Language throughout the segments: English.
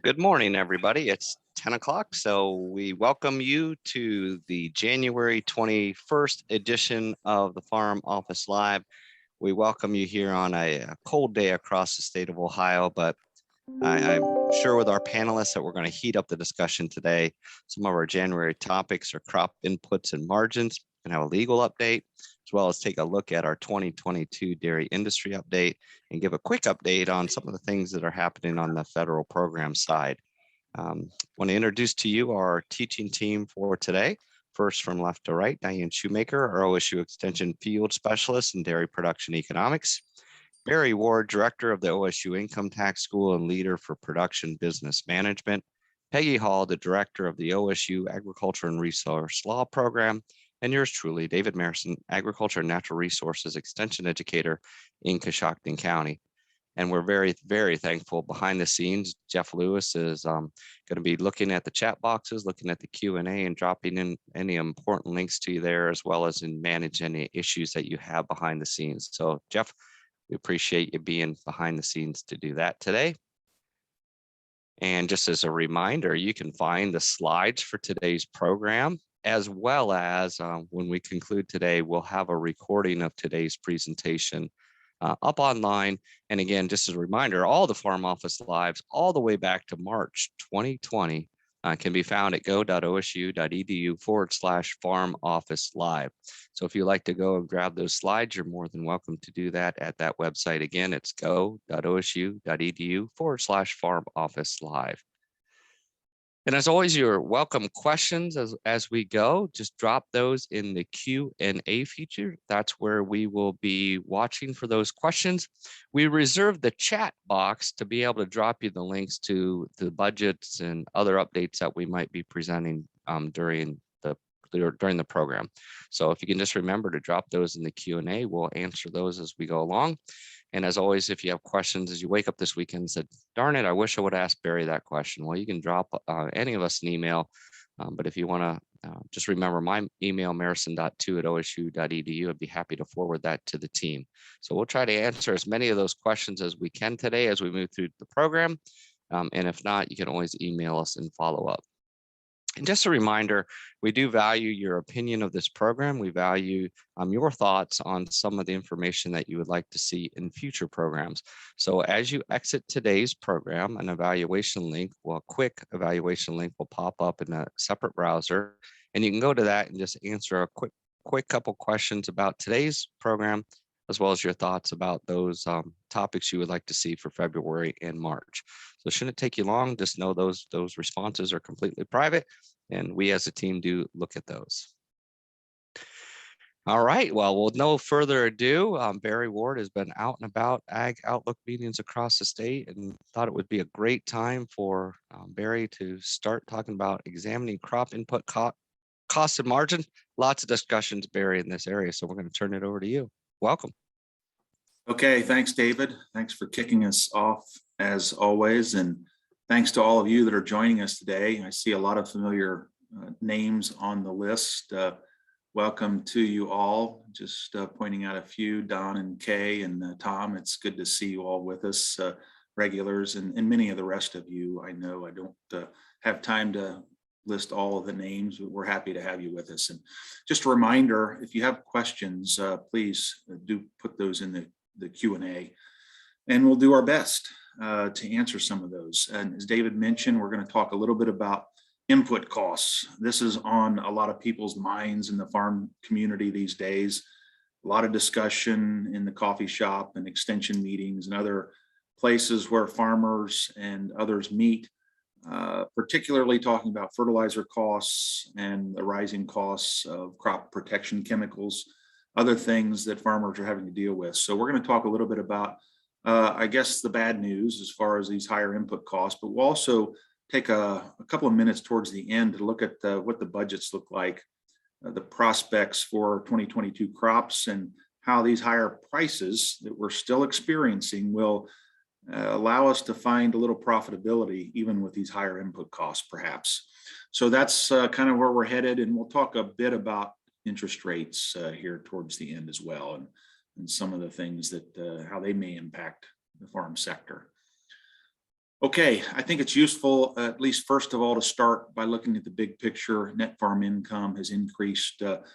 Good morning, everybody. It's 10 o'clock, so we welcome you to the January 21st edition of the Farm Office Live. We welcome you here on a cold day across the state of Ohio, but I'm sure with our panelists that we're going to heat up the discussion today. Some of our January topics are crop inputs and margins, and have a legal update, as well as take a look at our 2022 dairy industry update and give a quick update on some of the things that are happening on the federal program side. I want to introduce to you our teaching team for today. First, from left to right, Diane Shoemaker, our OSU Extension Field Specialist in Dairy Production Economics. Barry Ward, Director of the OSU Income Tax School and Leader for Production Business Management. Peggy Hall, the Director of the OSU Agriculture and Resource Law Program. And yours truly, David Marison, Agriculture and Natural Resources Extension Educator in Coshocton County. And we're very, very thankful behind the scenes. Jeff Lewis is going to be looking at the chat boxes, looking at the Q&A and dropping in any important links to you there, as well as in manage any issues that you have behind the scenes. So Jeff, we appreciate you being behind the scenes to do that today. And just as a reminder, you can find the slides for today's program, as well as when we conclude today, we'll have a recording of today's presentation up online. And again, just as a reminder, all the Farm Office Lives all the way back to March 2020 can be found at go.osu.edu/Farm Office Live. So if you'd like to go and grab those slides, you're more than welcome to do that at that website. Again, it's go.osu.edu/Farm Office Live. And as always, you're welcome questions as we go. Just drop those in the Q&A feature. That's where we will be watching for those questions. We reserve the chat box to be able to drop you the links to the budgets and other updates that we might be presenting during the program. So if you can just remember to drop those in the Q&A, we'll answer those as we go along. And as always, if you have questions as you wake up this weekend and said, darn it, I wish I would ask Barry that question. Well, you can drop any of us an email. But if you want to just remember my email, marison.2@osu.edu, I'd be happy to forward that to the team. So we'll try to answer as many of those questions as we can today as we move through the program. And if not, you can always email us and follow up. And just a reminder, we do value your opinion of this program. We value your thoughts on some of the information that you would like to see in future programs. So as you exit today's program, an evaluation link, well, a quick evaluation link will pop up in a separate browser. And you can go to that and just answer a quick couple questions about today's program, as well as your thoughts about those topics you would like to see for February and March. So it shouldn't take you long. Just know those responses are completely private, and we as a team do look at those. All right, well, with no further ado, Barry Ward has been out and about Ag Outlook meetings across the state and thought it would be a great time for Barry to start talking about examining crop input cost and margin. Lots of discussions, Barry, in this area, so we're going to turn it over to you. Welcome. Okay, thanks, David. Thanks for kicking us off as always. And thanks to all of you that are joining us today. I see a lot of familiar names on the list. Welcome to you all. Just pointing out a few, Don and Kay and Tom. It's good to see you all with us, regulars, and many of the rest of you. I know I don't have time to list all of the names, but we're happy to have you with us. And just a reminder, if you have questions, please do put those in the Q&A, and we'll do our best to answer some of those. And as David mentioned, we're going to talk a little bit about input costs. This is on a lot of people's minds in the farm community these days. A lot of discussion in the coffee shop and extension meetings and other places where farmers and others meet, particularly talking about fertilizer costs and the rising costs of crop protection chemicals, other things that farmers are having to deal with. So we're going to talk a little bit about, I guess, the bad news as far as these higher input costs, but we'll also take a couple of minutes towards the end to look at what the budgets look like, the prospects for 2022 crops, and how these higher prices that we're still experiencing will allow us to find a little profitability even with these higher input costs, perhaps. So that's kind of where we're headed, and we'll talk a bit about interest rates here towards the end as well, and some of the things that how they may impact the farm sector. Okay, I think it's useful, at least first of all, to start by looking at the big picture. Net farm income has increased the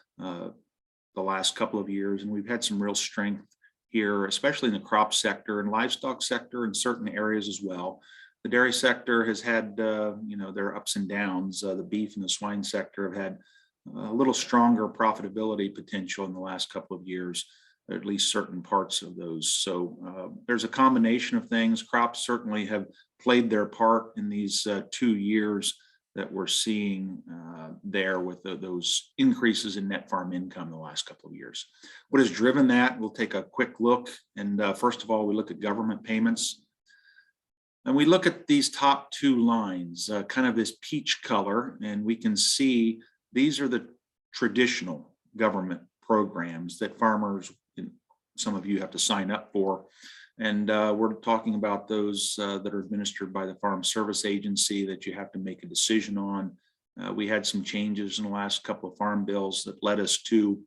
last couple of years, and we've had some real strength here, especially in the crop sector and livestock sector in certain areas as well. The dairy sector has had, their ups and downs. The beef and the swine sector have had a little stronger profitability potential in the last couple of years, at least certain parts of those. So there's a combination of things. Crops certainly have played their part in these 2 years that we're seeing there with those increases in net farm income in the last couple of years. What has driven that? We'll take a quick look. And first of all, we look at government payments. And we look at these top 2 lines, kind of this peach color, and we can see these are the traditional government programs that farmers, some of you have to sign up for. And we're talking about those that are administered by the Farm Service Agency that you have to make a decision on. We had some changes in the last couple of farm bills that led us to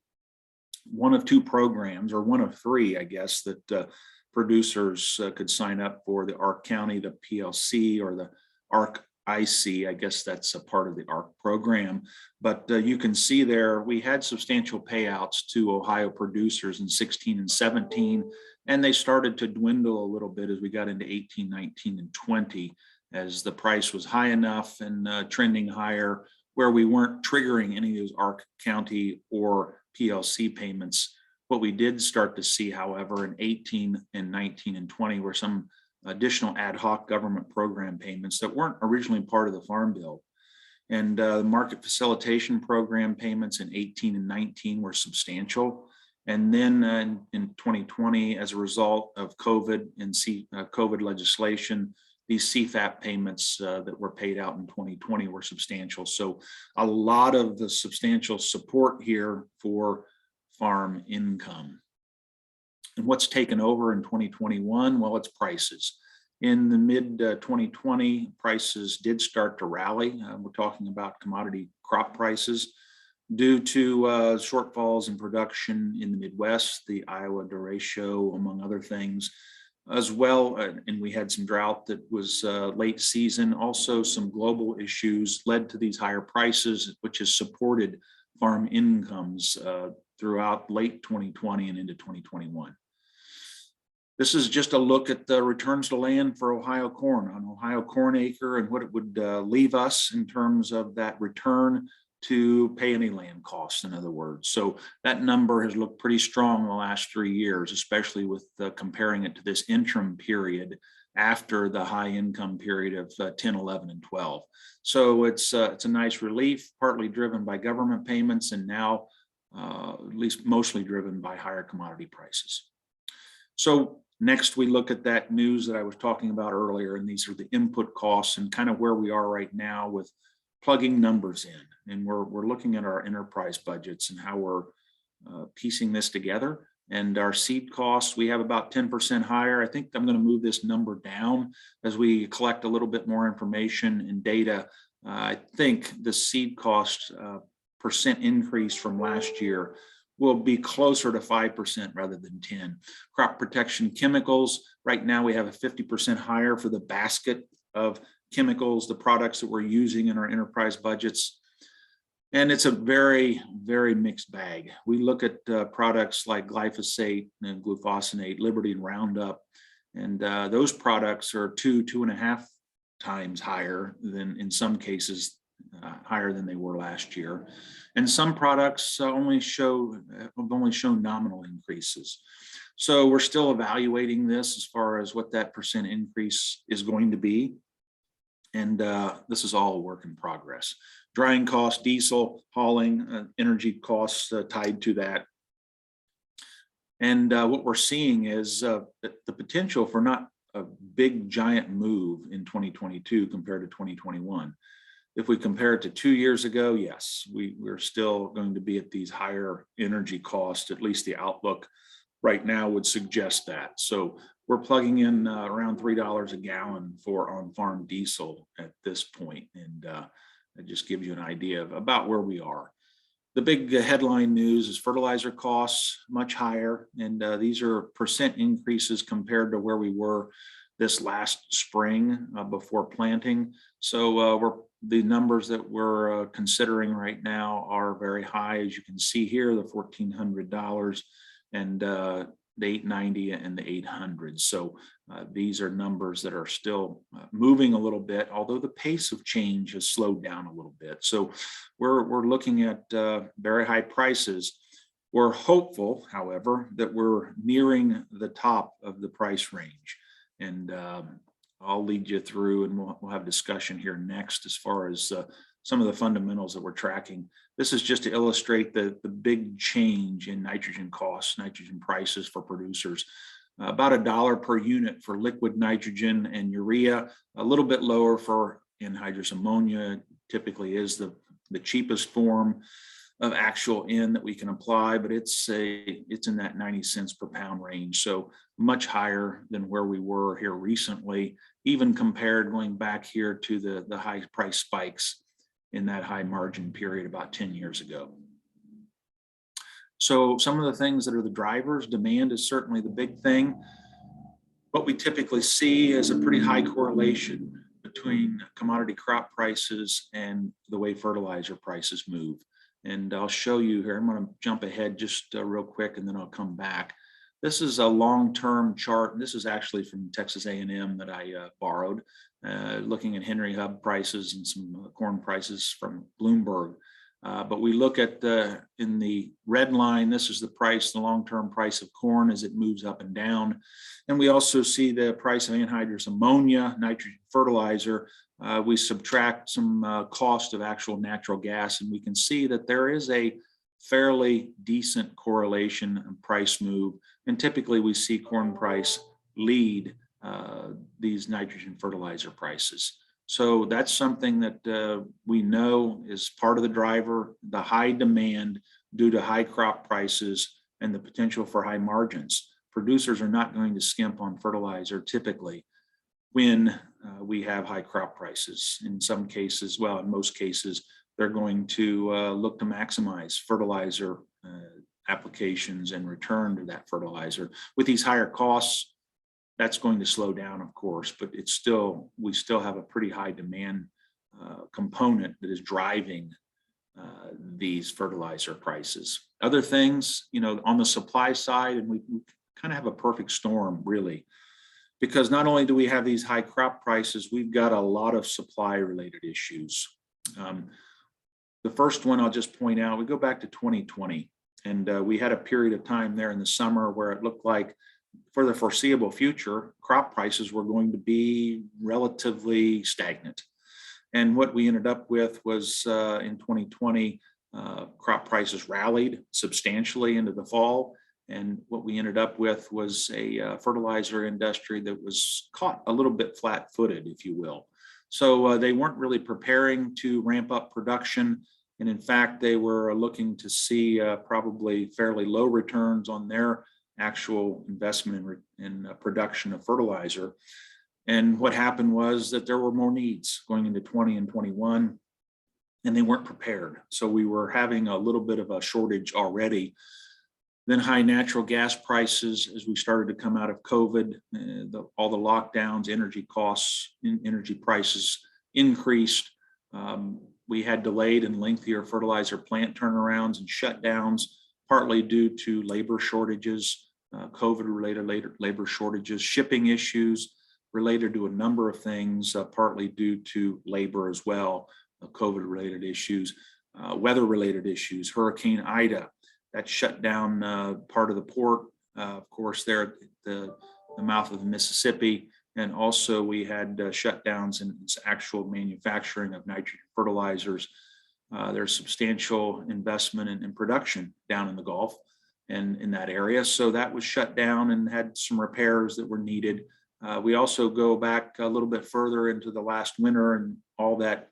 one of 2 programs, or one of 3, I guess, that producers could sign up for: the ARC County, the PLC, or the ARC IC. I guess that's a part of the ARC program. But you can see there, we had substantial payouts to Ohio producers in 16 and 17, and they started to dwindle a little bit as we got into 18, 19, and 20, as the price was high enough and trending higher, where we weren't triggering any of those ARC County or PLC payments. What we did start to see, however, in 18 and 19 and 20 were some additional ad hoc government program payments that weren't originally part of the Farm Bill. And market facilitation program payments in 18 and 19 were substantial. And then in 2020, as a result of COVID and COVID legislation, these CFAP payments that were paid out in 2020 were substantial. So a lot of the substantial support here for farm income. And what's taken over in 2021? Well, it's prices. In the mid 2020, prices did start to rally. We're talking about commodity crop prices due to shortfalls in production in the Midwest, the Iowa derecho, among other things, as well. And we had some drought that was late season. Also, some global issues led to these higher prices, which has supported farm incomes throughout late 2020 and into 2021. This is just a look at the returns to land for Ohio corn on Ohio corn acre, and what it would leave us in terms of that return to pay any land costs, in other words. So that number has looked pretty strong in the last 3 years, especially with comparing it to this interim period after the high income period of 10, 11, and 12. So it's a nice relief, partly driven by government payments, and now at least mostly driven by higher commodity prices. So next, we look at that news that I was talking about earlier, and these are the input costs and kind of where we are right now with plugging numbers in. And we're looking at our enterprise budgets and how we're piecing this together. And our seed costs, we have about 10% higher. I think I'm going to move this number down as we collect a little bit more information and data. I think the seed cost percent increase from last year will be closer to 5% rather than 10. Crop protection chemicals, right now we have a 50% higher for the basket of chemicals, the products that we're using in our enterprise budgets. And it's a very, very mixed bag. We look at products like glyphosate and glufosinate, Liberty and Roundup, and those products are 2.5 times higher than, in some cases, higher than they were last year. And some products have only shown nominal increases. So we're still evaluating this as far as what that percent increase is going to be. And this is all a work in progress. Drying costs, diesel, hauling, energy costs tied to that. And what we're seeing is the potential for not a big giant move in 2022 compared to 2021. If we compare it to 2 years ago, yes, we're still going to be at these higher energy costs. At least the outlook right now would suggest that. So we're plugging in around $3 a gallon for on-farm diesel at this point. And it just gives you an idea of about where we are. The big headline news is fertilizer costs much higher. And these are percent increases compared to where we were this last spring before planting. So the numbers that we're considering right now are very high. As you can see here, the $1,400 and the $890 and the $800. So these are numbers that are still moving a little bit, although the pace of change has slowed down a little bit. So we're looking at very high prices. We're hopeful, however, that we're nearing the top of the price range. And I'll lead you through, and we'll have discussion here next as far as some of the fundamentals that we're tracking. This is just to illustrate the big change in nitrogen costs, nitrogen prices for producers. About $1 per unit for liquid nitrogen and urea, a little bit lower for anhydrous ammonia, typically is the cheapest form of actual N that we can apply, but it's in that 90 cents per pound range. So much higher than where we were here recently, even compared going back here to the high price spikes in that high margin period about 10 years ago. So some of the things that are the drivers, demand is certainly the big thing. What we typically see is a pretty high correlation between commodity crop prices and the way fertilizer prices move. And I'll show you here, I'm going to jump ahead just real quick and then I'll come back. This is a long-term chart. This is actually from Texas A&M that I borrowed, looking at Henry Hub prices and some corn prices from Bloomberg. But we look at in the red line, this is the price, the long-term price of corn as it moves up and down. And we also see the price of anhydrous ammonia, nitrogen fertilizer. We subtract some cost of actual natural gas, and we can see that there is a fairly decent correlation and price move. And typically we see corn price lead these nitrogen fertilizer prices. So that's something that we know is part of the driver, the high demand due to high crop prices and the potential for high margins. Producers are not going to skimp on fertilizer typically when we have high crop prices. In some cases, well, in most cases, they're going to look to maximize fertilizer applications and return to that fertilizer. With these higher costs, that's going to slow down, of course, but we still have a pretty high demand component that is driving these fertilizer prices. Other things, on the supply side, and we kind of have a perfect storm, really, because not only do we have these high crop prices, we've got a lot of supply related issues. The first one I'll just point out, we go back to 2020, and we had a period of time there in the summer where it looked like for the foreseeable future, crop prices were going to be relatively stagnant. And what we ended up with was in 2020, crop prices rallied substantially into the fall. And what we ended up with was a fertilizer industry that was caught a little bit flat-footed, if you will. So they weren't really preparing to ramp up production. And in fact, they were looking to see probably fairly low returns on their actual investment in production of fertilizer. And what happened was that there were more needs going into 20 and 21, and they weren't prepared. So we were having a little bit of a shortage already. Then high natural gas prices as we started to come out of COVID, all the lockdowns, energy costs, energy prices increased. We had delayed and lengthier fertilizer plant turnarounds and shutdowns, partly due to labor shortages, COVID-related labor shortages, shipping issues related to a number of things, partly due to labor as well, COVID-related issues, weather-related issues, Hurricane Ida, that shut down part of the port, of course, there at the mouth of the Mississippi. And also we had shutdowns in actual manufacturing of nitrogen fertilizers. There's substantial investment in production down in the Gulf and in that area. So that was shut down and had some repairs that were needed. We also go back a little bit further into the last winter, and all that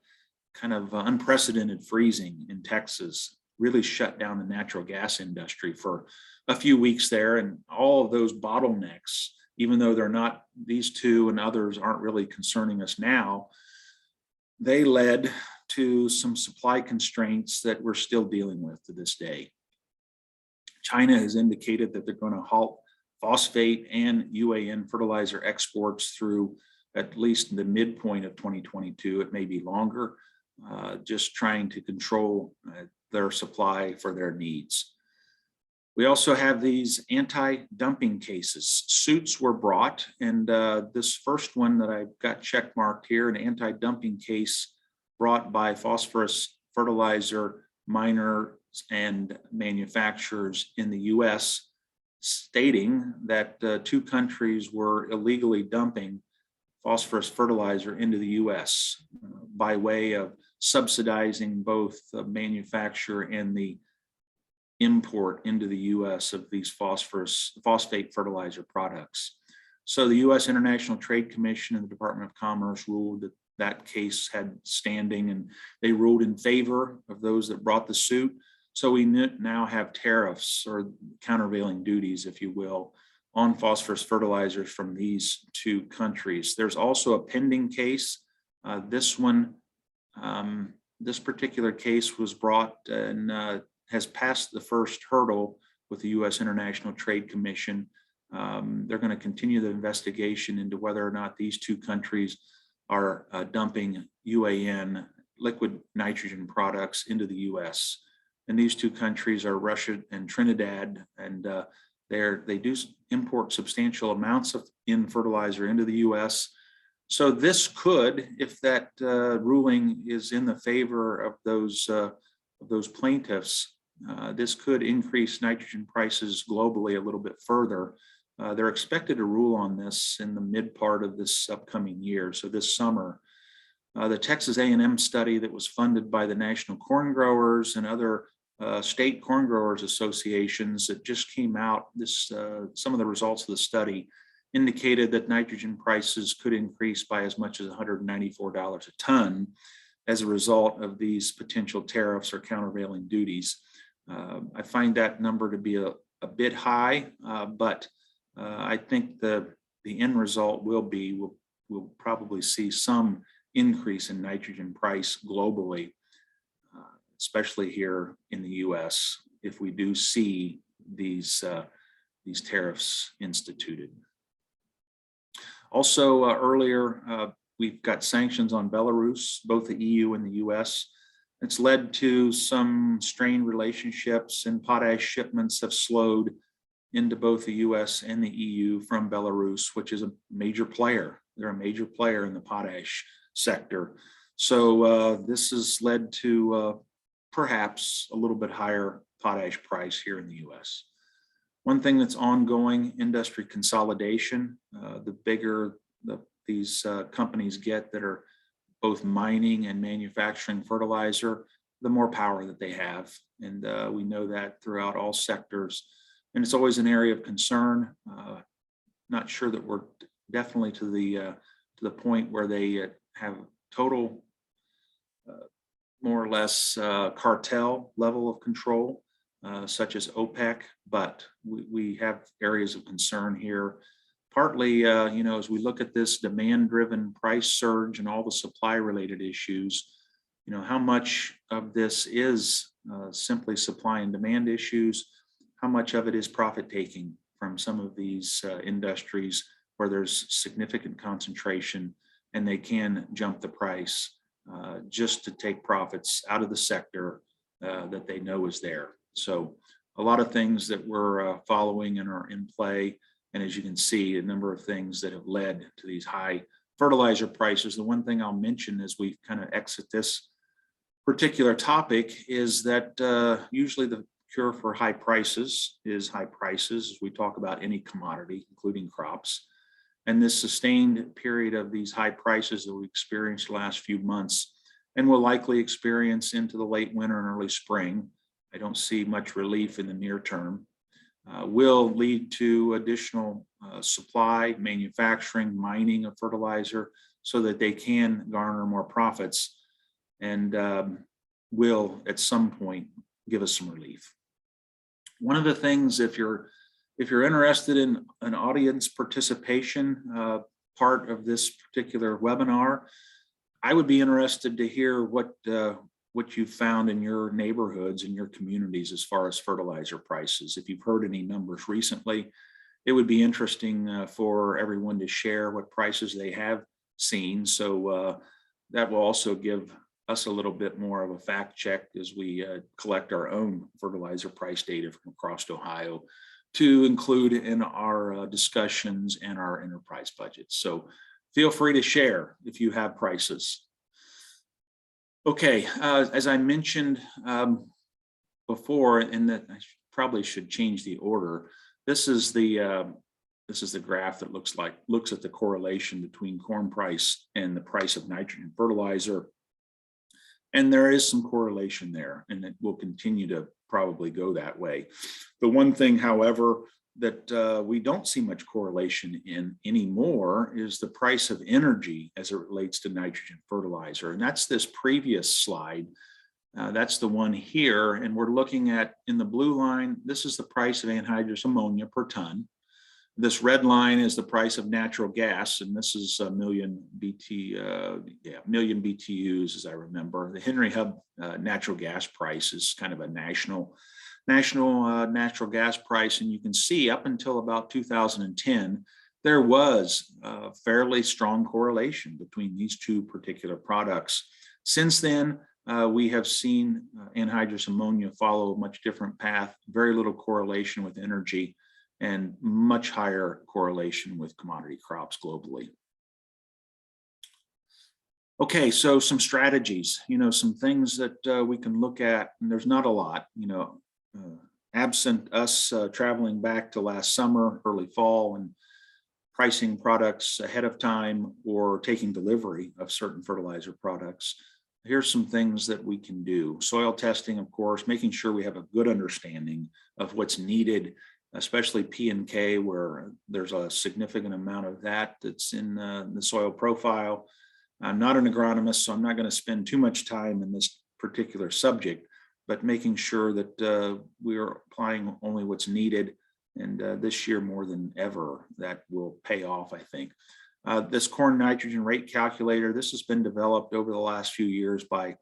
kind of unprecedented freezing in Texas really shut down the natural gas industry for a few weeks there. And all of those bottlenecks, even though they're not, these two and others aren't really concerning us now, they led to some supply constraints that we're still dealing with to this day. China has indicated that they're going to halt phosphate and UAN fertilizer exports through at least the midpoint of 2022. It may be longer, just trying to control their supply for their needs. We also have these anti-dumping cases. Suits were brought, and this first one that I've got check marked here, an anti-dumping case brought by phosphorus fertilizer miners and manufacturers in the US, stating that two countries were illegally dumping phosphorus fertilizer into the US by way of subsidizing both the manufacture and the import into the US of these phosphate fertilizer products. So the US International Trade Commission and the Department of Commerce ruled that that case had standing, and they ruled in favor of those that brought the suit. So we now have tariffs, or countervailing duties, if you will, on phosphorus fertilizers from these two countries. There's also a pending case. This particular case was brought and has passed the first hurdle with the U.S. International Trade Commission. They're going to continue the investigation into whether or not these two countries are dumping UAN, liquid nitrogen products, into the U.S. And these two countries are Russia and Trinidad, and they do import substantial amounts of fertilizer into the U.S. So this could, if that ruling is in the favor of those plaintiffs, this could increase nitrogen prices globally a little bit further. They're expected to rule on this in the mid part of this upcoming year, so this summer. The Texas A&M study that was funded by the National Corn Growers and other state corn growers associations that just came out, some of the results of the study indicated that nitrogen prices could increase by as much as $194 a ton as a result of these potential tariffs or countervailing duties. I find that number to be a bit high, but I think the end result will be we'll probably see some increase in nitrogen price globally, especially here in the U.S., if we do see these tariffs instituted. Also, earlier, we've got sanctions on Belarus, both the EU and the U.S. It's led to some strained relationships, and potash shipments have slowed into both the U.S. and the EU from Belarus, which is a major player. They're a major player in the potash sector. So this has led to perhaps a little bit higher potash price here in the U.S. One thing that's ongoing, industry consolidation. The bigger these companies get that are both mining and manufacturing fertilizer, the more power that they have. And we know that throughout all sectors. And it's always an area of concern. Not sure that we're definitely to the point where they have total, more or less cartel level of control, such as OPEC, but we have areas of concern here. Partly, as we look at this demand-driven price surge and all the supply-related issues, how much of this is simply supply and demand issues? How much of it is profit-taking from some of these industries where there's significant concentration and they can jump the price just to take profits out of the sector that they know is there? So a lot of things that we're following and are in play. And as you can see, a number of things that have led to these high fertilizer prices. The one thing I'll mention as we kind of exit this particular topic is that usually the cure for high prices is high prices, as we talk about any commodity, including crops. And this sustained period of these high prices that we experienced the last few months and will likely experience into the late winter and early spring, I don't see much relief in the near term, will lead to additional supply, manufacturing, mining of fertilizer so that they can garner more profits, and will at some point give us some relief. One of the things, if you're interested in an audience participation part of this particular webinar, I would be interested to hear what you found in your neighborhoods and your communities as far as fertilizer prices. If you've heard any numbers recently, it would be interesting for everyone to share what prices they have seen. So that will also give us a little bit more of a fact check as we collect our own fertilizer price data from across Ohio to include in our discussions and our enterprise budgets. So feel free to share if you have prices. Okay, as I mentioned before, and that I probably should change the order. This is the graph that looks at the correlation between corn price and the price of nitrogen fertilizer. And there is some correlation there, and it will continue to probably go that way. The one thing, however, that we don't see much correlation in anymore is the price of energy as it relates to nitrogen fertilizer. And that's this previous slide. That's the one here. And we're looking at, in the blue line, this is the price of anhydrous ammonia per ton. This red line is the price of natural gas, and this is a million BTUs, as I remember. The Henry Hub natural gas price is kind of a national natural gas price, and you can see up until about 2010, there was a fairly strong correlation between these two particular products. Since then, we have seen anhydrous ammonia follow a much different path, very little correlation with energy, and much higher correlation with commodity crops globally. Okay, so some strategies, some things that we can look at, and there's not a lot, absent us traveling back to last summer, early fall, and pricing products ahead of time or taking delivery of certain fertilizer products. Here's some things that we can do. Soil testing, of course, making sure we have a good understanding of what's needed, especially P and K, where there's a significant amount of that's in the soil profile. I'm not an agronomist, so I'm not going to spend too much time in this particular subject, but making sure that we are applying only what's needed. And this year, more than ever, that will pay off, I think. This corn nitrogen rate calculator, this has been developed over the last few years by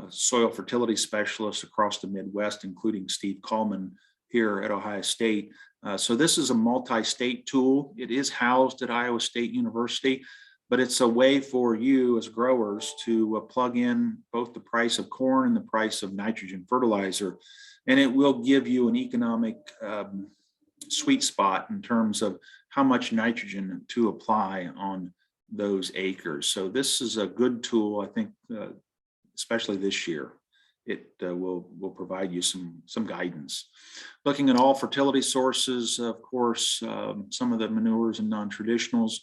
soil fertility specialists across the Midwest, including Steve Coleman here at Ohio State. So this is a multi-state tool. It is housed at Iowa State University, but it's a way for you as growers to plug in both the price of corn and the price of nitrogen fertilizer, and it will give you an economic sweet spot in terms of how much nitrogen to apply on those acres. So this is a good tool, I think, especially this year. It will provide you some guidance. Looking at all fertility sources, of course, some of the manures and non-traditionals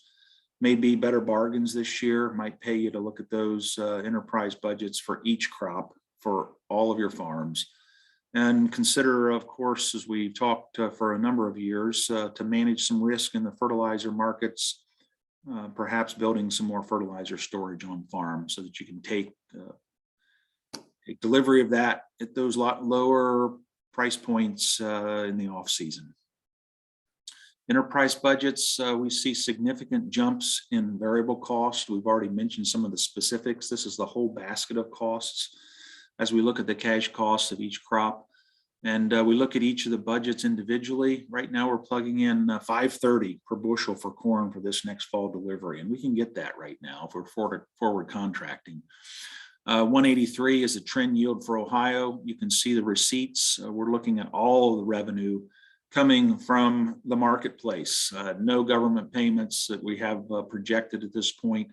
may be better bargains this year. Might pay you to look at those enterprise budgets for each crop for all of your farms. And consider, of course, as we talked for a number of years, to manage some risk in the fertilizer markets, perhaps building some more fertilizer storage on farm so that you can take delivery of that at those lower price points in the off season. Enterprise budgets, we see significant jumps in variable cost. We've already mentioned some of the specifics. This is the whole basket of costs as we look at the cash costs of each crop. And we look at each of the budgets individually. Right now, we're plugging in $5.30 per bushel for corn for this next fall delivery. And we can get that right now if we're forward contracting. 183 is the trend yield for Ohio. You can see the receipts. We're looking at all of the revenue coming from the marketplace. No government payments that we have projected at this point.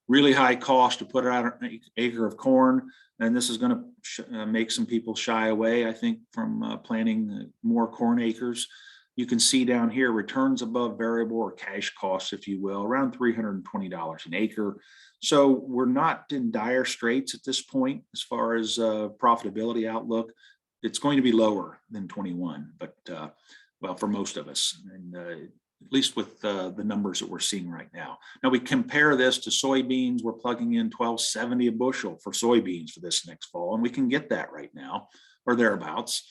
Really high cost to put out an acre of corn. And this is going to make some people shy away, I think, from planting more corn acres. You can see down here returns above variable or cash costs, if you will, around $320 an acre. So we're not in dire straits at this point as far as profitability outlook. It's going to be lower than 21, but well, for most of us, and at least with the numbers that we're seeing right now. Now we compare this to soybeans. We're plugging in $12.70 a bushel for soybeans for this next fall, and we can get that right now or thereabouts.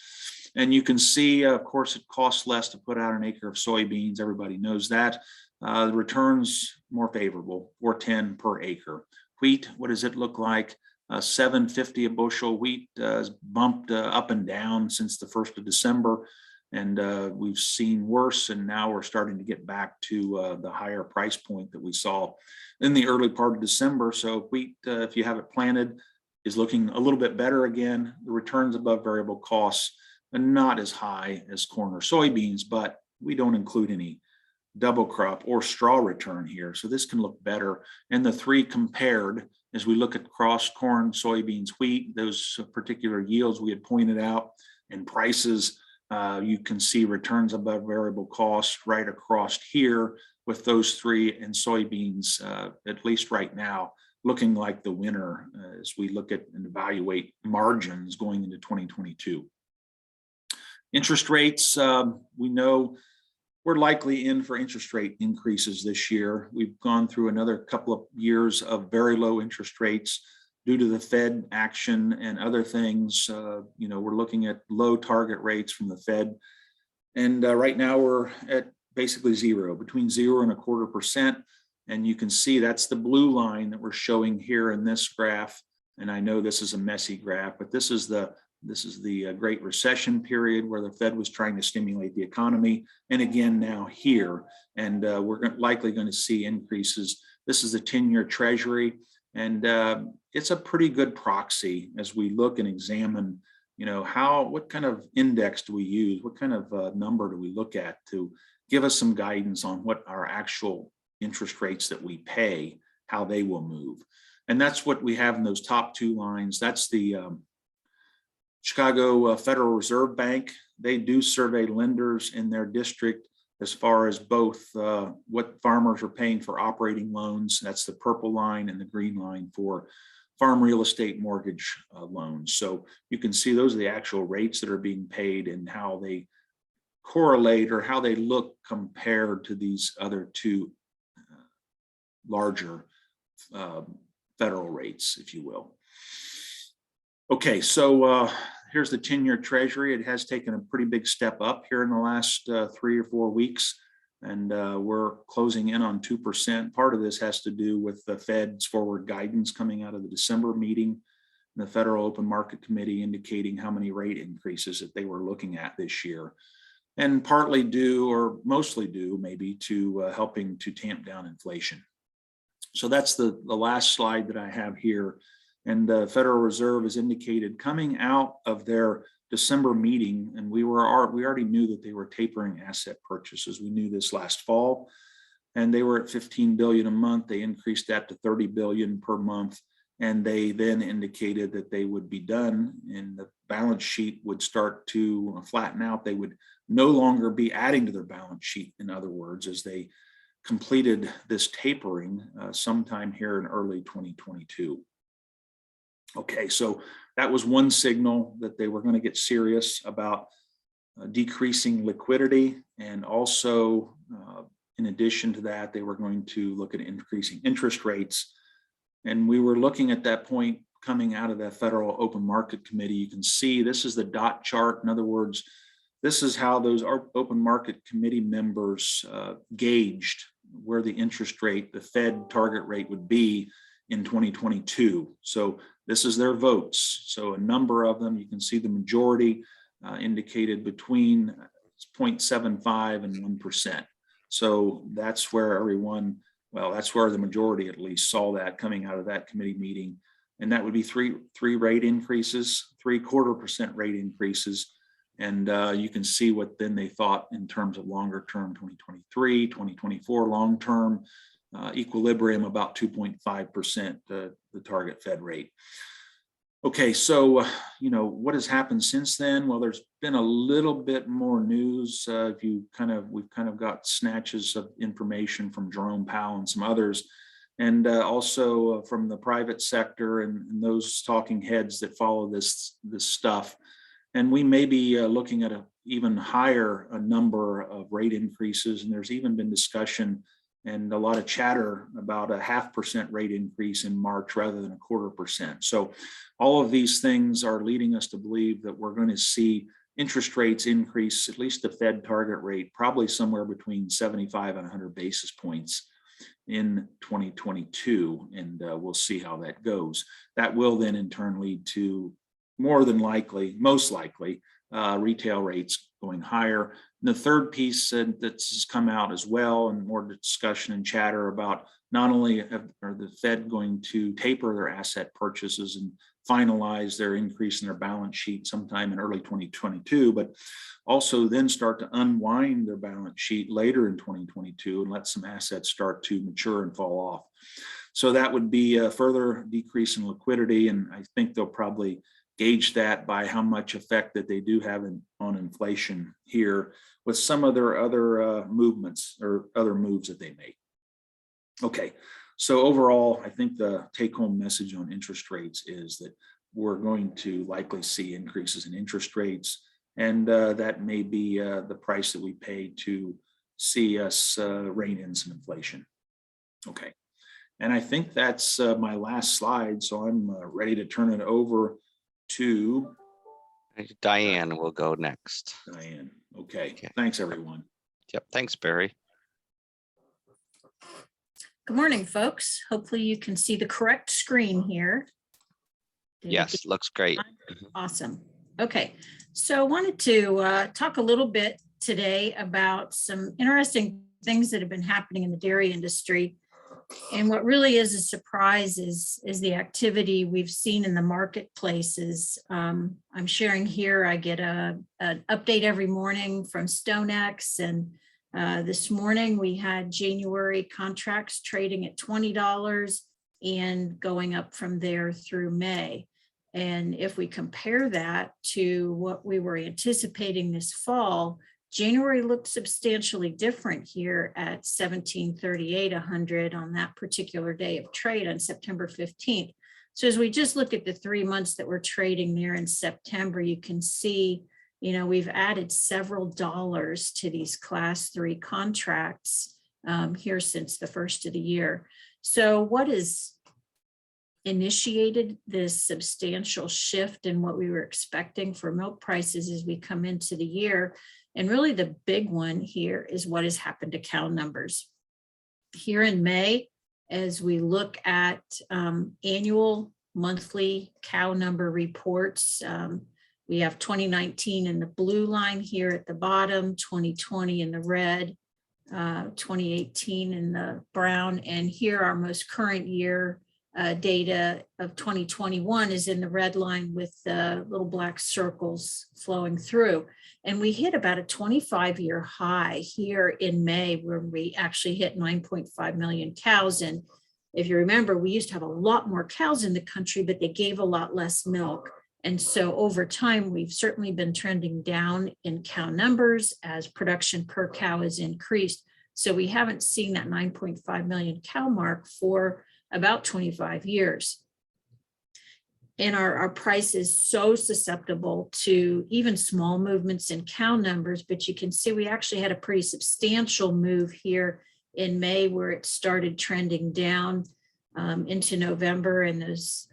And you can see, of course, it costs less to put out an acre of soybeans. Everybody knows that. The returns more favorable, $4.10 per acre. Wheat, what does it look like? $7.50 a bushel. Wheat has bumped up and down since the 1st of December. And we've seen worse, and now we're starting to get back to the higher price point that we saw in the early part of December. So wheat, if you have it planted, is looking a little bit better again. The returns above variable costs are not as high as corn or soybeans, but we don't include any double crop or straw return here. So this can look better. And the three compared, as we look at cross corn, soybeans, wheat, those particular yields we had pointed out and prices, you can see returns above variable costs right across here with those three, and soybeans, at least right now, looking like the winner as we look at and evaluate margins going into 2022. Interest rates, we know we're likely in for interest rate increases this year. We've gone through another couple of years of very low interest rates due to the Fed action and other things. We're looking at low target rates from the Fed. And right now we're at basically zero, between 0.25%. And you can see that's the blue line that we're showing here in this graph. And I know this is a messy graph, but this is the Great Recession period where the Fed was trying to stimulate the economy. And again, now here, and we're likely going to see increases. This is the 10-year Treasury, and it's a pretty good proxy as we look and examine, what kind of index do we use? What kind of number do we look at to give us some guidance on what our actual interest rates that we pay, how they will move. And that's what we have in those top two lines. That's the Chicago Federal Reserve Bank. They do survey lenders in their district as far as both what farmers are paying for operating loans. That's the purple line, and the green line for farm real estate mortgage loans. So you can see those are the actual rates that are being paid and how they correlate or how they look compared to these other two larger federal rates, if you will. Okay, so here's the 10-year Treasury. It has taken a pretty big step up here in the last 3 or 4 weeks, and we're closing in on 2%. Part of this has to do with the Fed's forward guidance coming out of the December meeting, and the Federal Open Market Committee indicating how many rate increases that they were looking at this year, and partly due, or mostly due maybe, to helping to tamp down inflation. So that's the last slide that I have here. And the Federal Reserve has indicated coming out of their December meeting, and we already knew that they were tapering asset purchases. We knew this last fall, and they were at 15 billion a month. They increased that to 30 billion per month, and they then indicated that they would be done, and the balance sheet would start to flatten out. They would no longer be adding to their balance sheet, in other words, as they completed this tapering sometime here in early 2022. Okay, so that was one signal that they were going to get serious about decreasing liquidity, and also in addition to that, they were going to look at increasing interest rates. And we were looking at that point coming out of the Federal Open Market Committee. You can see this is the dot chart. In other words, this is how those Open Market Committee members gauged where the interest rate, the Fed target rate, would be in 2022. So this is their votes. So a number of them, you can see the majority indicated between 0.75 and 1%. So that's where everyone, well, that's where the majority at least saw that coming out of that committee meeting. And that would be three rate increases, 0.75% rate increases. And you can see what then they thought in terms of longer term, 2023, 2024, long term equilibrium, about 2.5%, the target Fed rate. Okay, so what has happened since then? Well, there's been a little bit more news. We've kind of got snatches of information from Jerome Powell and some others, and also from the private sector and those talking heads that follow this stuff. And we may be looking at an even higher number of rate increases. And there's even been discussion and a lot of chatter about a 0.5% rate increase in March rather than 0.25%. So all of these things are leading us to believe that we're going to see interest rates increase, at least the Fed target rate, probably somewhere between 75 and 100 basis points in 2022. And we'll see how that goes. That will then in turn lead to more than likely, most likely, retail rates going higher. And the third piece that's come out as well, and more discussion and chatter about not only are the Fed going to taper their asset purchases and finalize their increase in their balance sheet sometime in early 2022, but also then start to unwind their balance sheet later in 2022 and let some assets start to mature and fall off. So that would be a further decrease in liquidity, and I think they'll probably gauge that by how much effect that they do have on inflation here with some of their other movements or other moves that they make. Okay, so overall, I think the take-home message on interest rates is that we're going to likely see increases in interest rates, and that may be the price that we pay to see us rein in some inflation. Okay, and I think that's my last slide, so I'm ready to turn it over to Diane will go next. Diane. Okay. Thanks, everyone. Yep. Thanks, Barry. Good morning, folks. Hopefully you can see the correct screen here. Yes, looks great. Awesome. Okay, so I wanted to talk a little bit today about some interesting things that have been happening in the dairy industry. And what really is a surprise is the activity we've seen in the marketplaces. I'm sharing here, I get an update every morning from StoneX, and this morning we had January contracts trading at $20 and going up from there through May. And if we compare that to what we were anticipating this fall, January looked substantially different here at 1738 100 on that particular day of trade on September 15th. So as we just look at the 3 months that we're trading there in September, you can see, we've added several dollars to these class 3 contracts here since the first of the year. So what has initiated this substantial shift in what we were expecting for milk prices as we come into the year? And really the big one here is what has happened to cow numbers. Here in May, as we look at annual monthly cow number reports, we have 2019 in the blue line here at the bottom, 2020 in the red, 2018 in the brown, and here our most current year data of 2021 is in the red line with the little black circles flowing through. And we hit about a 25-year high here in May, where we actually hit 9.5 million cows. And if you remember, we used to have a lot more cows in the country, but they gave a lot less milk. And so over time, we've certainly been trending down in cow numbers as production per cow has increased. So we haven't seen that 9.5 million cow mark for about 25 years. And our price is so susceptible to even small movements in cow numbers, but you can see we actually had a pretty substantial move here in May where it started trending down into November, and those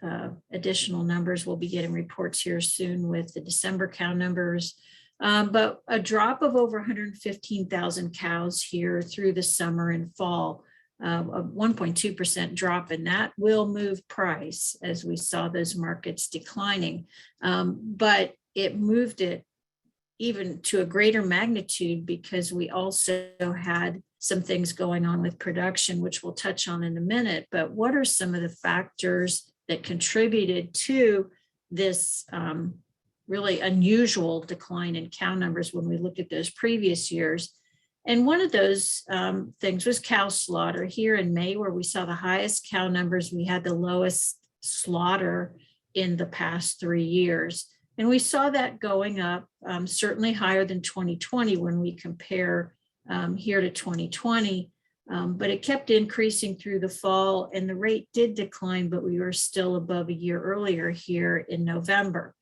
additional numbers, we'll be getting reports here soon with the December cow numbers. But a drop of over 115,000 cows here through the summer and fall. A 1.2% drop, and that will move price as we saw those markets declining. But it moved it even to a greater magnitude because we also had some things going on with production, which we'll touch on in a minute. But what are some of the factors that contributed to this really unusual decline in cow numbers when we look at those previous years? And one of those things was cow slaughter. Here in May, where we saw the highest cow numbers, we had the lowest slaughter in the past 3 years. And we saw that going up, certainly higher than 2020 when we compare here to 2020. But it kept increasing through the fall, and the rate did decline, but we were still above a year earlier here in November.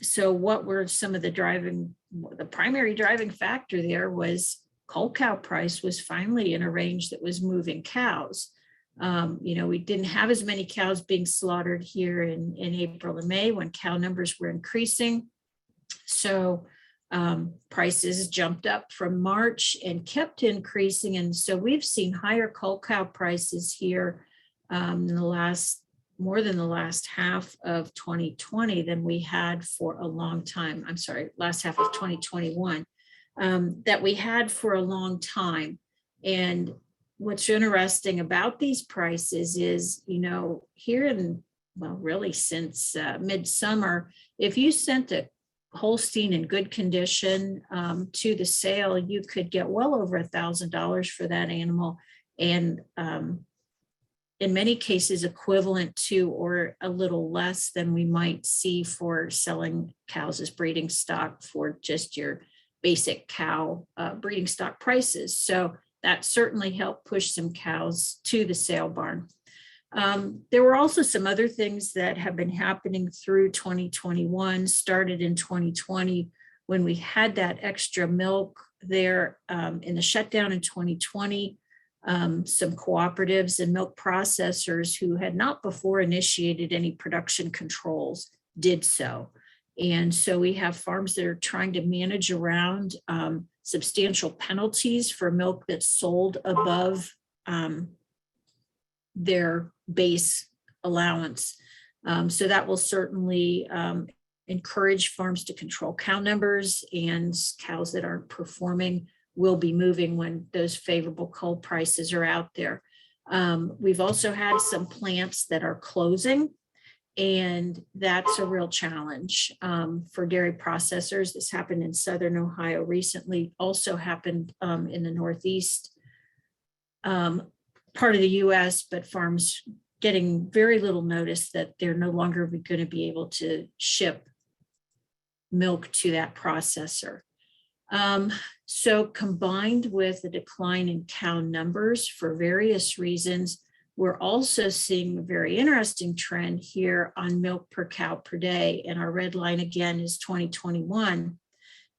So what were some of the primary driving factor there was cull cow price was finally in a range that was moving cows. We didn't have as many cows being slaughtered here in April and May when cow numbers were increasing. So prices jumped up from March and kept increasing. And so we've seen higher cull cow prices here in the last more than the last half of 2020 than we had for a long time. I'm sorry, last half of 2021, that we had for a long time. And what's interesting about these prices is, here in, well, really since midsummer, if you sent a Holstein in good condition to the sale, you could get well over $1,000 for that animal. And in many cases equivalent to or a little less than we might see for selling cows as breeding stock for just your basic cow breeding stock prices. So that certainly helped push some cows to the sale barn. There were also some other things that have been happening through 2021, started in 2020 when we had that extra milk there in the shutdown in 2020. Some cooperatives and milk processors who had not before initiated any production controls did so. And so we have farms that are trying to manage around substantial penalties for milk that's sold above their base allowance. So that will certainly encourage farms to control cow numbers, and cows that aren't performing will be moving when those favorable cull prices are out there. We've also had some plants that are closing, and that's a real challenge for dairy processors. This happened in Southern Ohio recently, also happened in the Northeast part of the US, but farms getting very little notice that they're no longer going to be able to ship milk to that processor. So combined with the decline in cow numbers for various reasons, we're also seeing a very interesting trend here on milk per cow per day. And our red line again is 2021.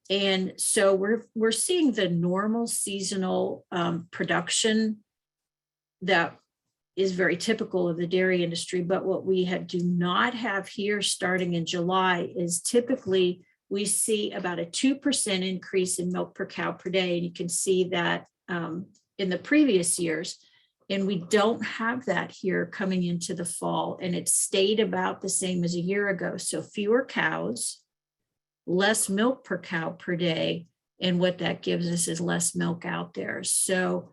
And so we're seeing the normal seasonal production that is very typical of the dairy industry. But what we do not have here starting in July is typically we see about a 2% increase in milk per cow per day. And you can see that in the previous years. And we don't have that here coming into the fall. And it stayed about the same as a year ago. So fewer cows, less milk per cow per day. And what that gives us is less milk out there. So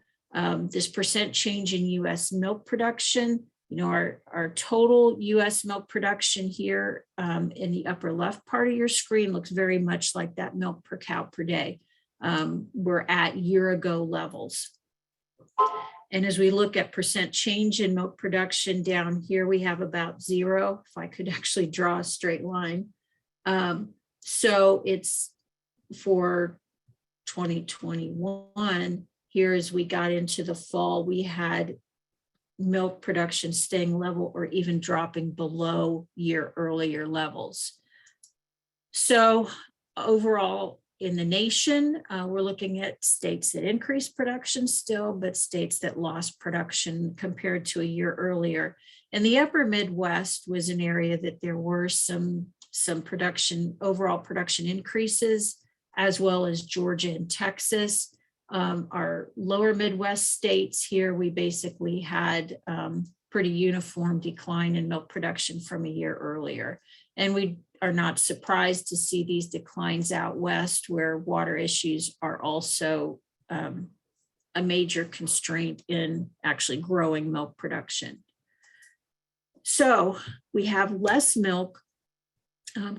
this percent change in US milk production, our total US milk production here in the upper left part of your screen looks very much like that milk per cow per day. We're at year ago levels. And as we look at percent change in milk production down here, we have about 0, if I could actually draw a straight line. So it's for 2021, here as we got into the fall, we had milk production staying level or even dropping below year earlier levels. So overall in the nation, we're looking at states that increased production still, but states that lost production compared to a year earlier. And the upper Midwest was an area that there were some overall production increases, as well as Georgia and Texas. Our lower Midwest states here, we basically had pretty uniform decline in milk production from a year earlier. And we are not surprised to see these declines out west, where water issues are also a major constraint in actually growing milk production. So we have less milk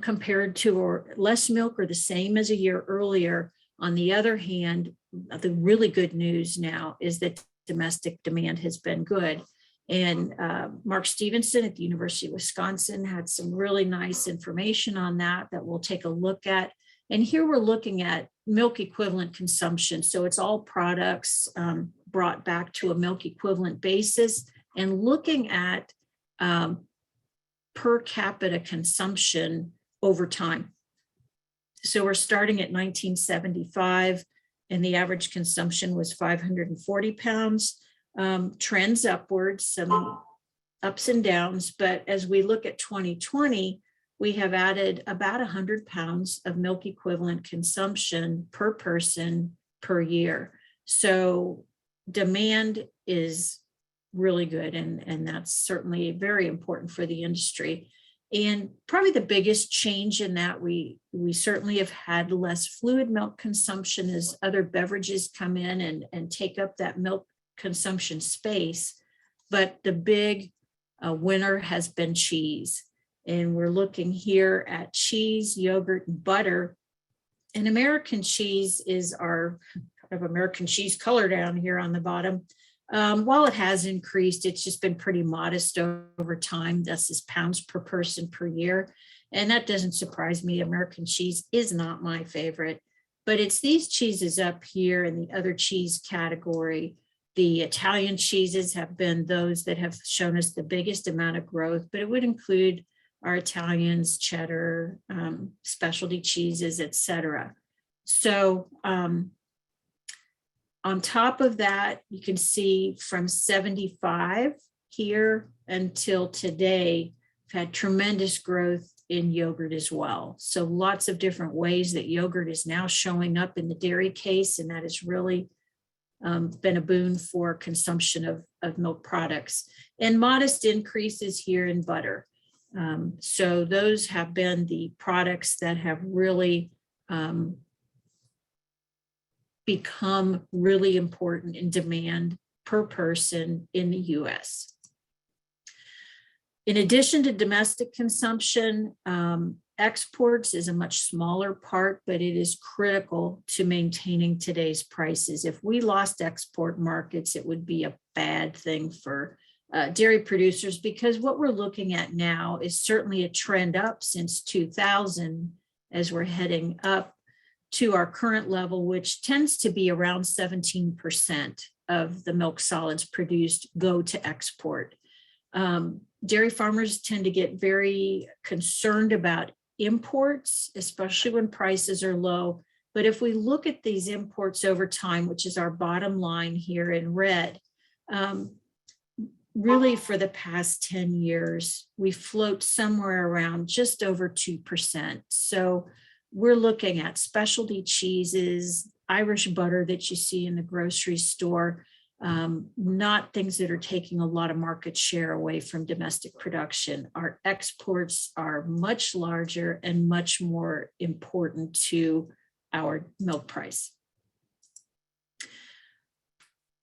compared to, or less milk or the same as a year earlier. On the other hand, the really good news now is that domestic demand has been good. And Mark Stevenson at the University of Wisconsin had some really nice information on that we'll take a look at. And here we're looking at milk equivalent consumption. So it's all products brought back to a milk equivalent basis, and looking at per capita consumption over time. So we're starting at 1975, and the average consumption was 540 pounds. Trends upwards, some ups and downs, but as we look at 2020, we have added about 100 pounds of milk equivalent consumption per person per year. So demand is really good. And that's certainly very important for the industry. And probably the biggest change in that, we certainly have had less fluid milk consumption as other beverages come in and take up that milk consumption space. But the big winner has been cheese. And we're looking here at cheese, yogurt, and butter. And American cheese is our kind of American cheese color down here on the bottom. While it has increased, it's just been pretty modest over time. This is pounds per person per year. And that doesn't surprise me. American cheese is not my favorite, but it's these cheeses up here in the other cheese category. The Italian cheeses have been those that have shown us the biggest amount of growth, but it would include our Italians, cheddar, specialty cheeses, etc. So, on top of that, you can see from 75 here until today, we've had tremendous growth in yogurt as well. So lots of different ways that yogurt is now showing up in the dairy case, and that has really been a boon for consumption of milk products. And modest increases here in butter. So those have been the products that have really become really important in demand per person in the US. In addition to domestic consumption, exports is a much smaller part, but it is critical to maintaining today's prices. If we lost export markets, it would be a bad thing for dairy producers, because what we're looking at now is certainly a trend up since 2000 as we're heading up to our current level, which tends to be around 17% of the milk solids produced go to export. Dairy farmers tend to get very concerned about imports, especially when prices are low. But if we look at these imports over time, which is our bottom line here in red, really for the past 10 years, we float somewhere around just over 2%. So we're looking at specialty cheeses, Irish butter that you see in the grocery store, not things that are taking a lot of market share away from domestic production. Our exports are much larger and much more important to our milk price.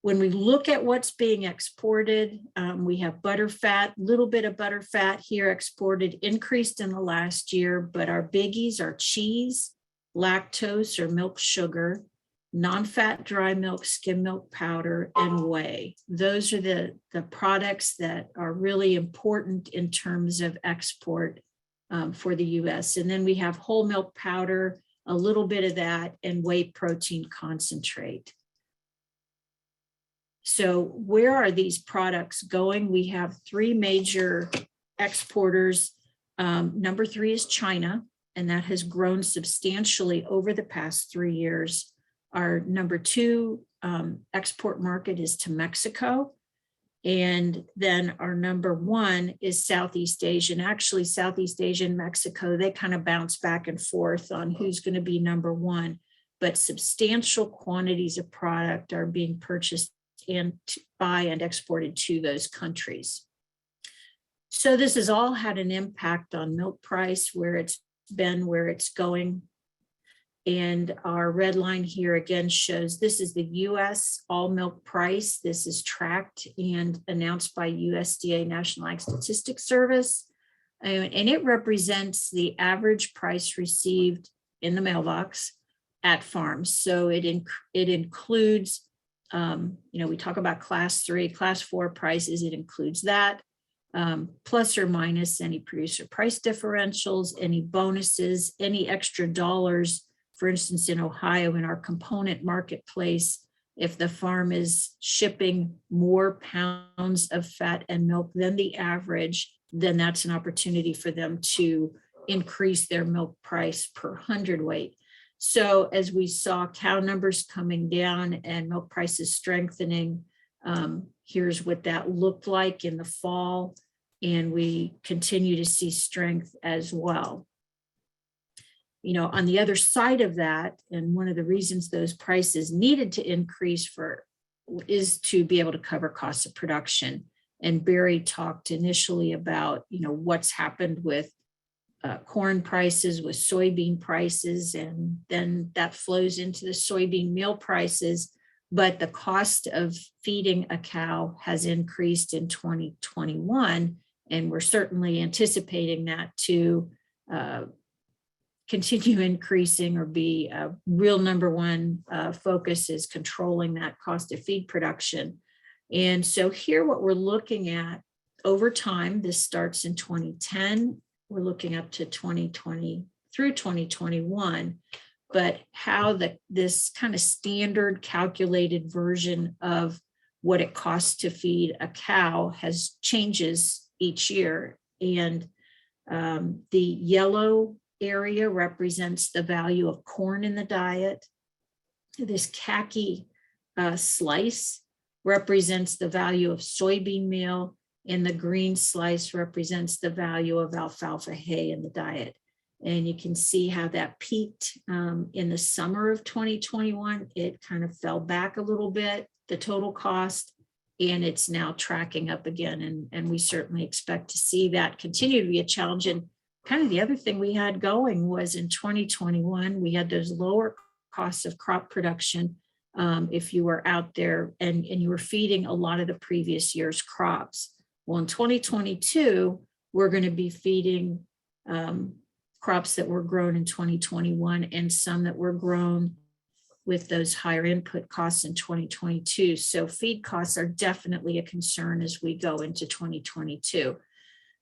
When we look at what's being exported, we have butterfat, little bit of butterfat here exported, increased in the last year, but our biggies are cheese, lactose or milk sugar, non-fat dry milk, skim milk powder, and whey. Those are the products that are really important in terms of export for the US. And then we have whole milk powder, a little bit of that, and whey protein concentrate. So where are these products going? We have three major exporters. Number 3 is China, and that has grown substantially over the past 3 years. Our number 2 export market is to Mexico. And then our number 1 is Southeast Asia. And actually, Southeast Asia and Mexico, they kind of bounce back and forth on who's going to be number 1. But substantial quantities of product are being purchased and by and exported to those countries. So this has all had an impact on milk price, where it's been, where it's going. And our red line here again shows this is the US all milk price. This is tracked and announced by USDA National Ag Statistics Service. And it represents the average price received in the mailbox at farms. So it includes, we talk about class 3, class 4 prices. It includes that, plus or minus any producer price differentials, any bonuses, any extra dollars. For instance, in Ohio, in our component marketplace, if the farm is shipping more pounds of fat and milk than the average, then that's an opportunity for them to increase their milk price per hundredweight. So as we saw cow numbers coming down and milk prices strengthening, here's what that looked like in the fall, and we continue to see strength as well. On the other side of that, and one of the reasons those prices needed to increase for is to be able to cover costs of production. And Barry talked initially about, what's happened with corn prices, with soybean prices, and then that flows into the soybean meal prices. But the cost of feeding a cow has increased in 2021, and we're certainly anticipating that to continue increasing, or be a real number one focus is controlling that cost of feed production. And so here what we're looking at over time, this starts in 2010, we're looking up to 2020 through 2021, but how this kind of standard calculated version of what it costs to feed a cow changes each year. And the yellow area represents the value of corn in the diet. This khaki slice represents the value of soybean meal, and the green slice represents the value of alfalfa hay in the diet. And you can see how that peaked in the summer of 2021. It kind of fell back a little bit, the total cost, and it's now tracking up again. And we certainly expect to see that continue to be a challenge. And kind of the other thing we had going was in 2021, we had those lower costs of crop production. If you were out there and you were feeding a lot of the previous year's crops. Well, in 2022, we're going to be feeding crops that were grown in 2021 and some that were grown with those higher input costs in 2022. So feed costs are definitely a concern as we go into 2022.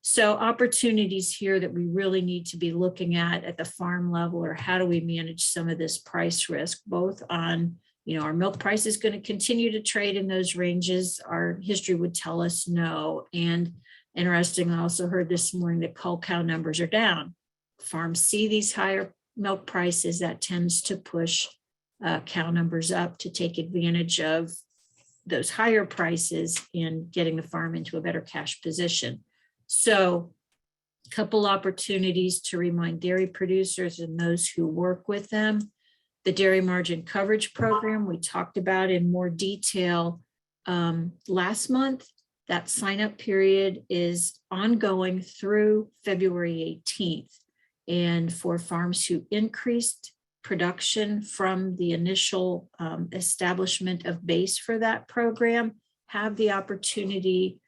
So opportunities here that we really need to be looking at the farm level, or how do we manage some of this price risk, both on, our milk price is going to continue to trade in those ranges. Our history would tell us no. And interesting, I also heard this morning that cull cow numbers are down. Farms see these higher milk prices, that tends to push cow numbers up to take advantage of those higher prices and getting the farm into a better cash position. So a couple opportunities to remind dairy producers and those who work with them. The Dairy Margin Coverage Program we talked about in more detail last month. That sign-up period is ongoing through February 18th. And for farms who increased production from the initial establishment of base for that program, have the opportunity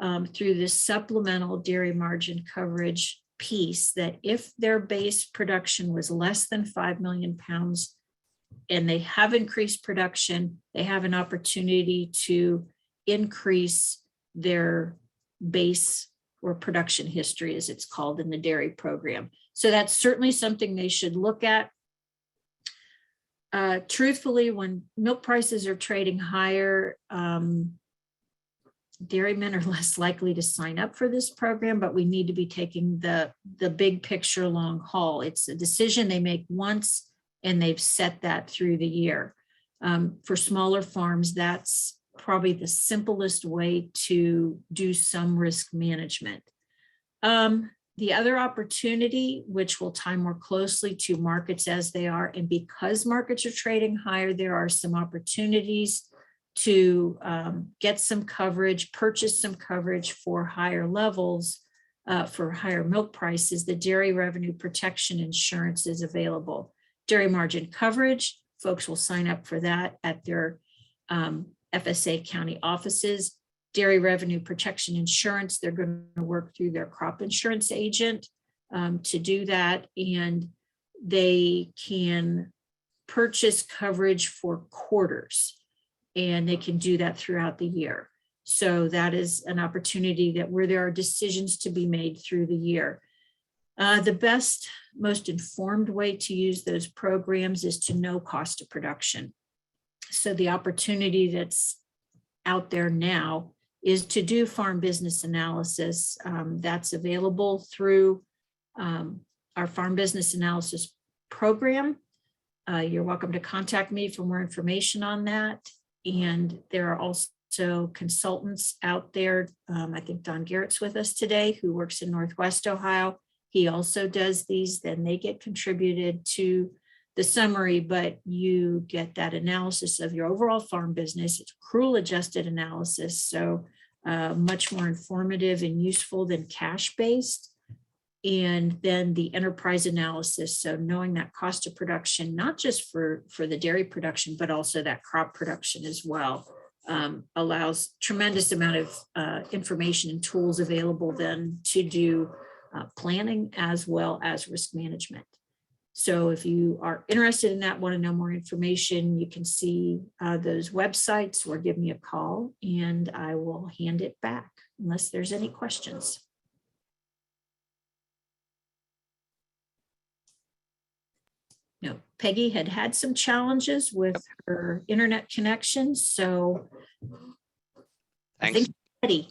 through this supplemental dairy margin coverage piece, that if their base production was less than 5 million pounds and they have increased production, they have an opportunity to increase their base or production history, as it's called in the dairy program. So that's certainly something they should look at. Truthfully, when milk prices are trading higher, dairymen are less likely to sign up for this program, but we need to be taking the big picture long haul. It's a decision they make once, and they've set that through the year. For smaller farms, that's probably the simplest way to do some risk management. The other opportunity, which will tie more closely to markets as they are, and because markets are trading higher, there are some opportunities to get some coverage, purchase some coverage for higher levels, for higher milk prices. The Dairy Revenue Protection Insurance is available. Dairy margin coverage, folks will sign up for that at their FSA county offices. Dairy Revenue Protection Insurance, they're going to work through their crop insurance agent to do that, and they can purchase coverage for quarters, and they can do that throughout the year. So that is an opportunity that where there are decisions to be made through the year. The best, most informed way to use those programs is to know cost of production. So the opportunity that's out there now is to do farm business analysis. That's available through our farm business analysis program. You're welcome to contact me for more information on that. And there are also consultants out there. I think Don Garrett's with us today, who works in Northwest Ohio. He also does these, then they get contributed to the summary, but you get that analysis of your overall farm business. It's accrual adjusted analysis, so much more informative and useful than cash-based. And then the enterprise analysis, so knowing that cost of production, not just for the dairy production, but also that crop production as well, allows tremendous amount of information and tools available then to do planning as well as risk management. So if you are interested in that, want to know more information, you can see those websites or give me a call and I will hand it back unless there's any questions. No, Peggy had some challenges with her internet connection, so I Thanks. think Eddie.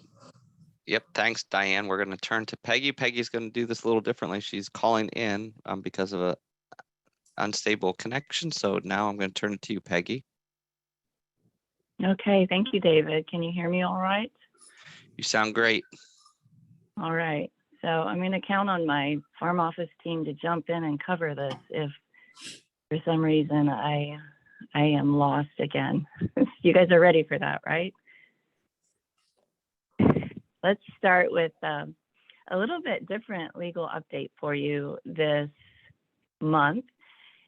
Yep. Thanks, Diane. We're going to turn to Peggy. Peggy's going to do this a little differently. She's calling in because of a unstable connection. So now I'm going to turn it to you, Peggy. Okay, thank you, David. Can you hear me all right? You sound great. All right. So I'm going to count on my farm office team to jump in and cover this if for some reason I am lost again. You guys are ready for that, right? Let's start with a little bit different legal update for you this month.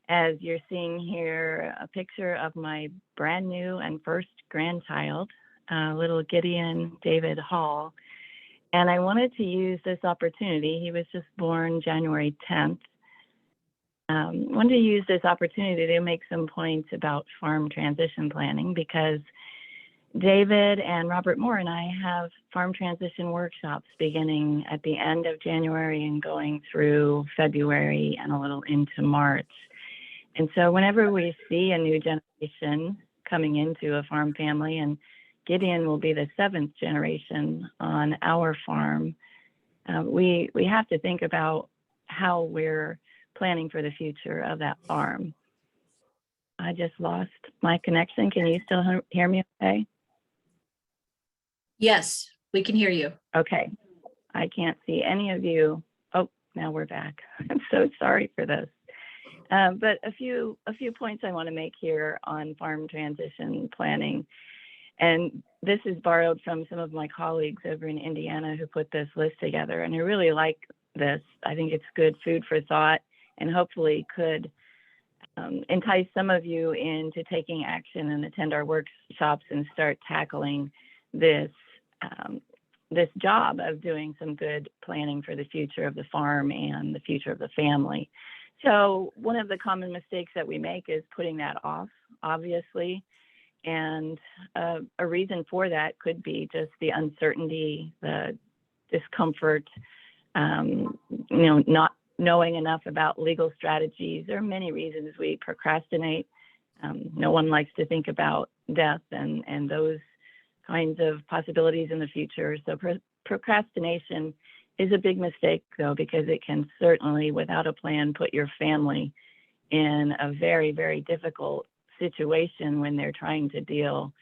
As you're seeing here, a picture of my brand new and first grandchild, little Gideon David Hall. And I wanted to use this opportunity. He was just born January 10th. Wanted to use this opportunity to make some points about farm transition planning because David and Robert Moore and I have farm transition workshops beginning at the end of January and going through February and a little into March. And so whenever we see a new generation coming into a farm family, and Gideon will be the 7th generation on our farm, we have to think about how we're planning for the future of that farm. I just lost my connection. Can you still hear me okay? Yes, we can hear you. Okay. I can't see any of you. Oh, now we're back. I'm so sorry for this. But a few points I want to make here on farm transition planning. And this is borrowed from some of my colleagues over in Indiana who put this list together. And I really like this. I think it's good food for thought and hopefully could entice some of you into taking action and attend our workshops and start tackling this this job of doing some good planning for the future of the farm and the future of the family. So one of the common mistakes that we make is putting that off, obviously. And a reason for that could be just the uncertainty, the discomfort, not knowing enough about legal strategies. There are many reasons we procrastinate. No one likes to think about death and those kinds of possibilities in the future. So procrastination is a big mistake, though, because it can certainly, without a plan, put your family in a very, very difficult situation when they're trying to deal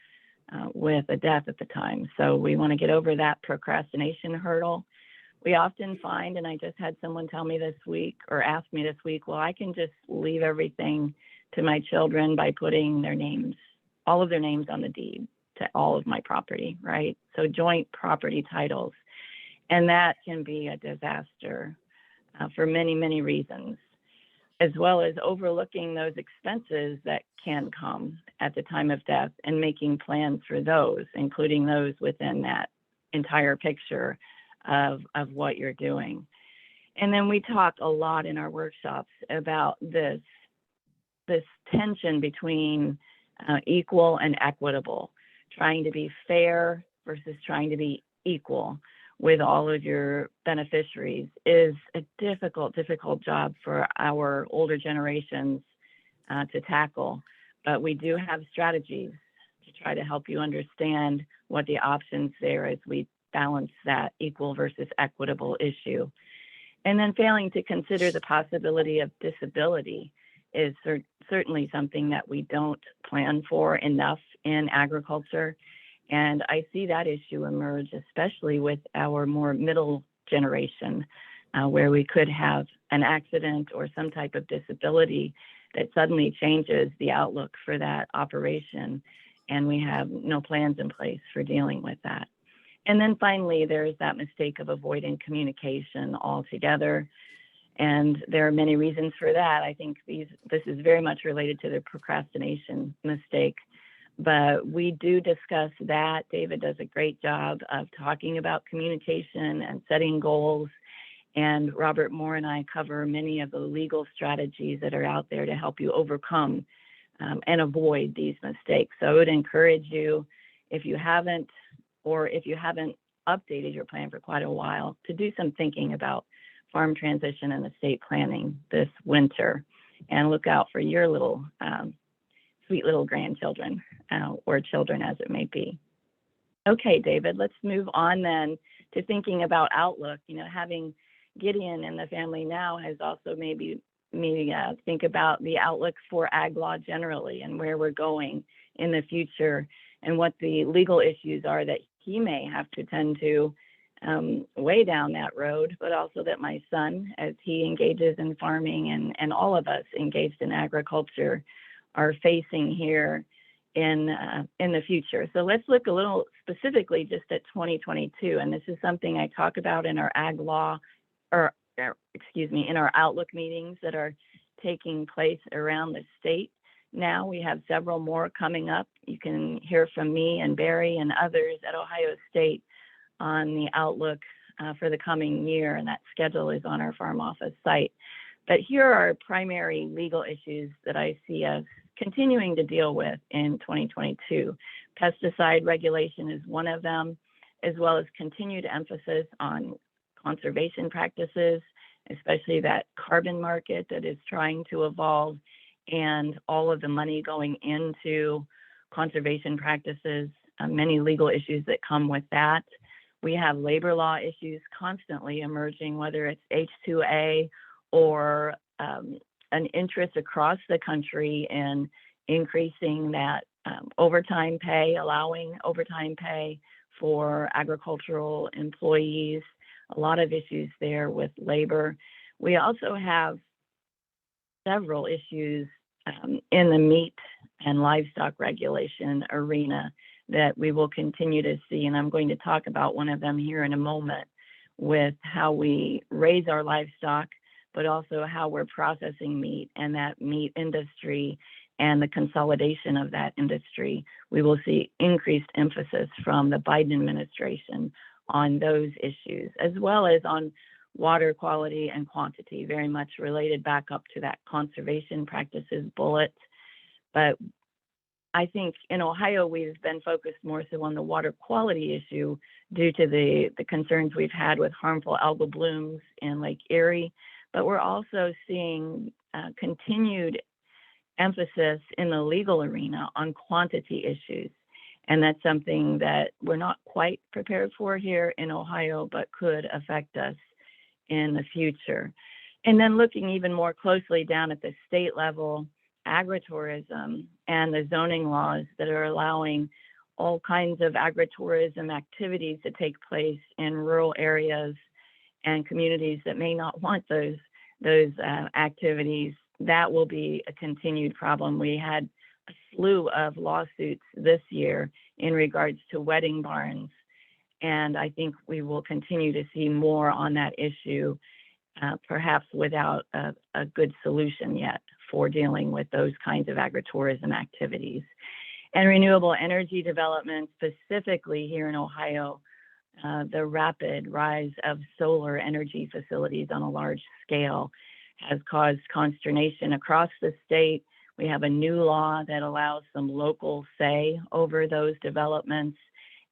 with a death at the time. So we want to get over that procrastination hurdle. We often find, and I just had someone tell me this week or ask me this week, well, I can just leave everything to my children by putting their names, all of their names on the deed to all of my property, right? So joint property titles. And that can be a disaster for many, many reasons, as well as overlooking those expenses that can come at the time of death and making plans for those, including those within that entire picture of what you're doing. And then we talk a lot in our workshops about this tension between equal and equitable, trying to be fair versus trying to be equal with all of your beneficiaries is a difficult job for our older generations to tackle. But we do have strategies to try to help you understand what the options there as we balance that equal versus equitable issue. And then failing to consider the possibility of disability is certainly something that we don't plan for enough in agriculture. And I see that issue emerge, especially with our more middle generation, where we could have an accident or some type of disability that suddenly changes the outlook for that operation, and we have no plans in place for dealing with that. And then finally, there's that mistake of avoiding communication altogether. And there are many reasons for that. I think this is very much related to the procrastination mistake, but we do discuss that. David does a great job of talking about communication and setting goals. And Robert Moore and I cover many of the legal strategies that are out there to help you overcome and avoid these mistakes. So I would encourage you, if you haven't updated your plan for quite a while, to do some thinking about farm transition and estate planning this winter, and look out for your little sweet little grandchildren or children, as it may be. Okay, David, let's move on then to thinking about outlook. Having Gideon in the family now has also maybe think about the outlook for ag law generally and where we're going in the future and what the legal issues are that he may have to tend to way down that road, but also that my son, as he engages in farming and all of us engaged in agriculture, are facing here in the future. So let's look a little specifically just at 2022, and this is something I talk about in our ag law, in our outlook meetings that are taking place around the state. Now we have several more coming up. You can hear from me and Barry and others at Ohio State on the outlook for the coming year, and that schedule is on our farm office site. But here are primary legal issues that I see us continuing to deal with in 2022. Pesticide regulation is one of them, as well as continued emphasis on conservation practices, especially that carbon market that is trying to evolve, and all of the money going into conservation practices, many legal issues that come with that. We have labor law issues constantly emerging, whether it's H-2A or an interest across the country in increasing that overtime pay, allowing overtime pay for agricultural employees. A lot of issues there with labor. We also have several issues in the meat and livestock regulation arena that we will continue to see, and I'm going to talk about one of them here in a moment, with how we raise our livestock, but also how we're processing meat and that meat industry and the consolidation of that industry. We will see increased emphasis from the Biden administration on those issues, as well as on water quality and quantity, very much related back up to that conservation practices bullet. But I think in Ohio, we've been focused more so on the water quality issue due to the concerns we've had with harmful algal blooms in Lake Erie. But we're also seeing continued emphasis in the legal arena on quantity issues. And that's something that we're not quite prepared for here in Ohio, but could affect us in the future. And then looking even more closely down at the state level, agritourism and the zoning laws that are allowing all kinds of agritourism activities to take place in rural areas and communities that may not want those activities. That will be a continued problem. We had a slew of lawsuits this year in regards to wedding barns, and I think we will continue to see more on that issue, perhaps without a good solution yet for dealing with those kinds of agritourism activities. And renewable energy development, specifically here in Ohio, the rapid rise of solar energy facilities on a large scale has caused consternation across the state. We have a new law that allows some local say over those developments.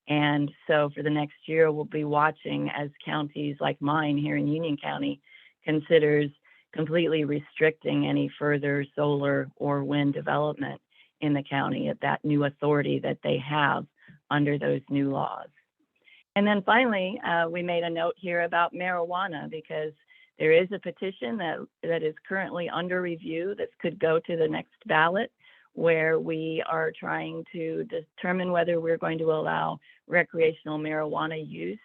And so for the next year, we'll be watching as counties like mine here in Union County considers completely restricting any further solar or wind development in the county at that new authority that they have under those new laws. And then finally, we made a note here about marijuana, because there is a petition that is currently under review that could go to the next ballot, where we are trying to determine whether we're going to allow recreational marijuana use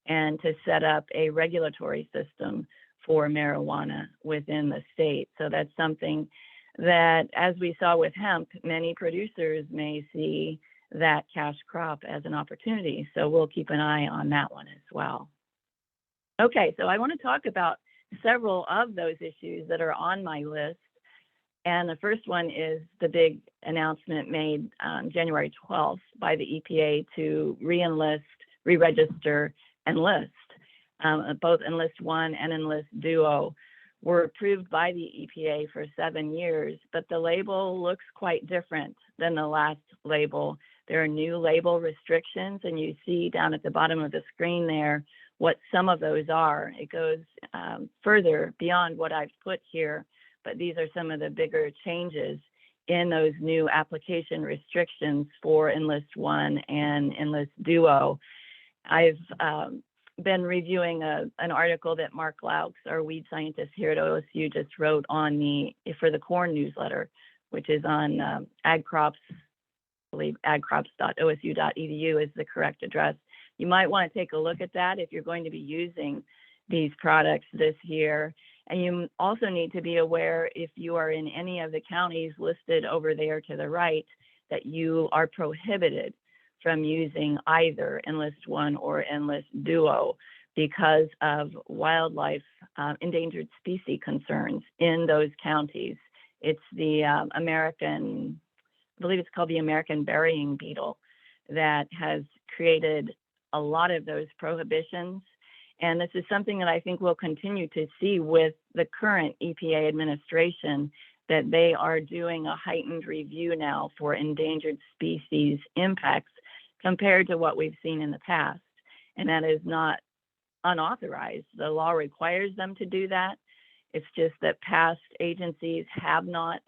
and to set up a regulatory system for marijuana within the state. So that's something that, as we saw with hemp, many producers may see that cash crop as an opportunity. So we'll keep an eye on that one as well. Okay, so I want to talk about several of those issues that are on my list. And the first one is the big announcement made January 12th by the EPA to re-enlist, re-register Enlist. Both Enlist 1 and Enlist Duo were approved by the EPA for 7 years, but the label looks quite different than the last label. There are new label restrictions, and you see down at the bottom of the screen there what some of those are. It goes further beyond what I've put here, but these are some of the bigger changes in those new application restrictions for Enlist 1 and Enlist Duo. I've been reviewing an article that Mark Laux, our weed scientist here at OSU, just wrote on for the corn newsletter, which is on ag crops. I believe agcrops.osu.edu is the correct address. You might want to take a look at that if you're going to be using these products this year. And you also need to be aware, if you are in any of the counties listed over there to the right, that you are prohibited from using either Enlist 1 or Enlist Duo because of wildlife endangered species concerns in those counties. It's the American, I believe it's called the American burying beetle, that has created a lot of those prohibitions. And this is something that I think we'll continue to see with the current EPA administration, that they are doing a heightened review now for endangered species impacts compared to what we've seen in the past. And that is not unauthorized. The law requires them to do that. It's just that past agencies have not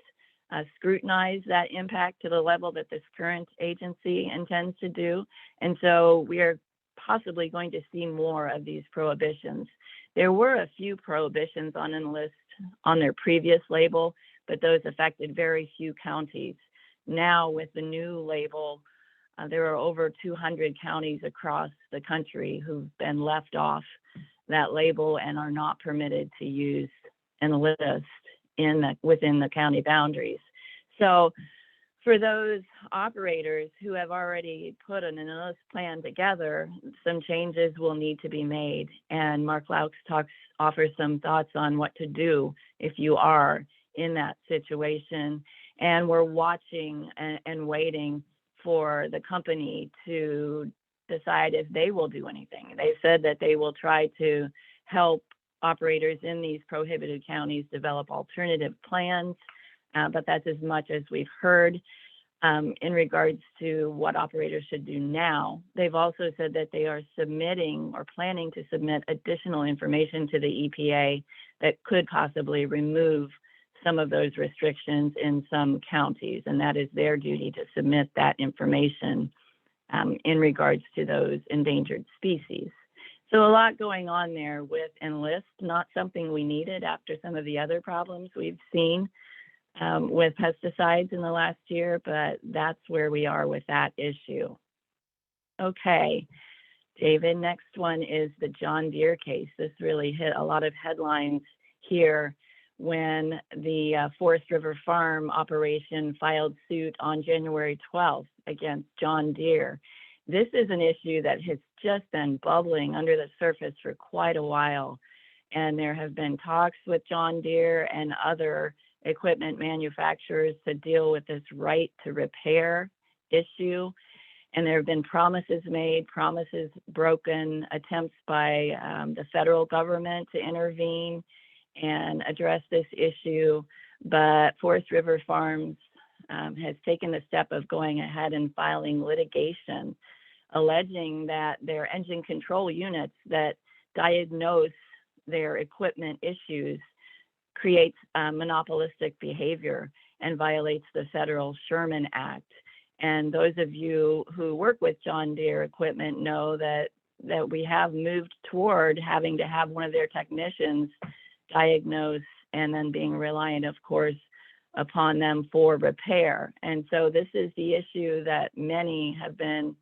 scrutinized that impact to the level that this current agency intends to do. And so we are possibly going to see more of these prohibitions. There were a few prohibitions on Enlist on their previous label, but those affected very few counties. Now with the new label, there are over 200 counties across the country who've been left off that label and are not permitted to use Enlist within the county boundaries. So for those operators who have already put an Enlist plan together, some changes will need to be made. And Mark Laux offers some thoughts on what to do if you are in that situation. And we're watching and waiting for the company to decide if they will do anything. They said that they will try to help operators in these prohibited counties develop alternative plans, but that's as much as we've heard in regards to what operators should do now. They've also said that they are submitting or planning to submit additional information to the EPA that could possibly remove some of those restrictions in some counties, and that is their duty to submit that information in regards to those endangered species. So a lot going on there with Enlist, not something we needed after some of the other problems we've seen with pesticides in the last year, but that's where we are with that issue. Okay, David, next one is the John Deere case. This really hit a lot of headlines here when the Forest River Farm operation filed suit on January 12th against John Deere. This is an issue that has just been bubbling under the surface for quite a while. And there have been talks with John Deere and other equipment manufacturers to deal with this right to repair issue. And there have been promises made, promises broken, attempts by the federal government to intervene and address this issue. But Forest River Farms has taken the step of going ahead and filing litigation, alleging that their engine control units that diagnose their equipment issues creates monopolistic behavior and violates the federal Sherman Act. And those of you who work with John Deere equipment know that we have moved toward having to have one of their technicians diagnose and then being reliant, of course, upon them for repair. And so this is the issue that many have been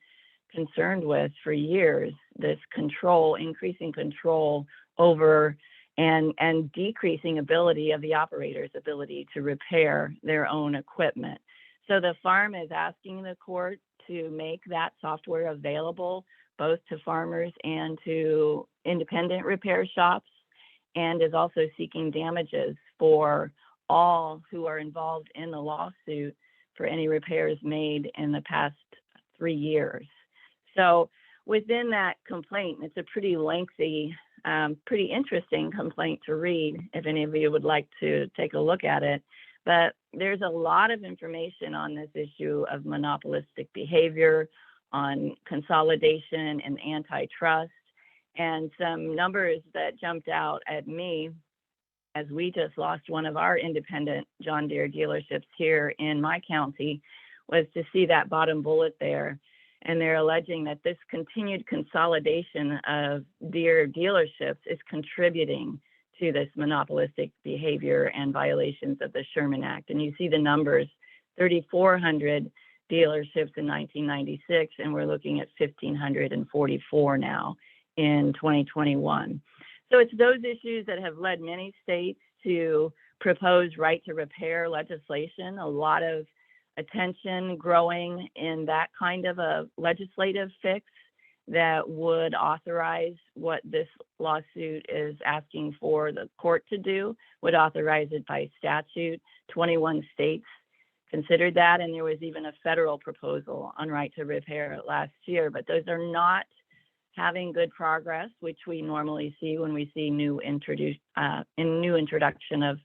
concerned with for years, this control, increasing control over and decreasing ability of the operator's ability to repair their own equipment. So the farm is asking the court to make that software available both to farmers and to independent repair shops, and is also seeking damages for all who are involved in the lawsuit for any repairs made in the past 3 years. So within that complaint, it's a pretty lengthy, pretty interesting complaint to read if any of you would like to take a look at it. But there's a lot of information on this issue of monopolistic behavior, on consolidation and antitrust, and some numbers that jumped out at me as we just lost one of our independent John Deere dealerships here in my county, was to see that bottom bullet there. And they're alleging that this continued consolidation of Deere dealerships is contributing to this monopolistic behavior and violations of the Sherman Act. And you see the numbers, 3,400 dealerships in 1996, and we're looking at 1,544 now in 2021. So it's those issues that have led many states to propose right to repair legislation. A lot of attention growing in that kind of a legislative fix that would authorize what this lawsuit is asking for the court to do, would authorize it by statute. 21 states considered that, and there was even a federal proposal on right to repair last year, but those are not having good progress, which we normally see when we see new introduction of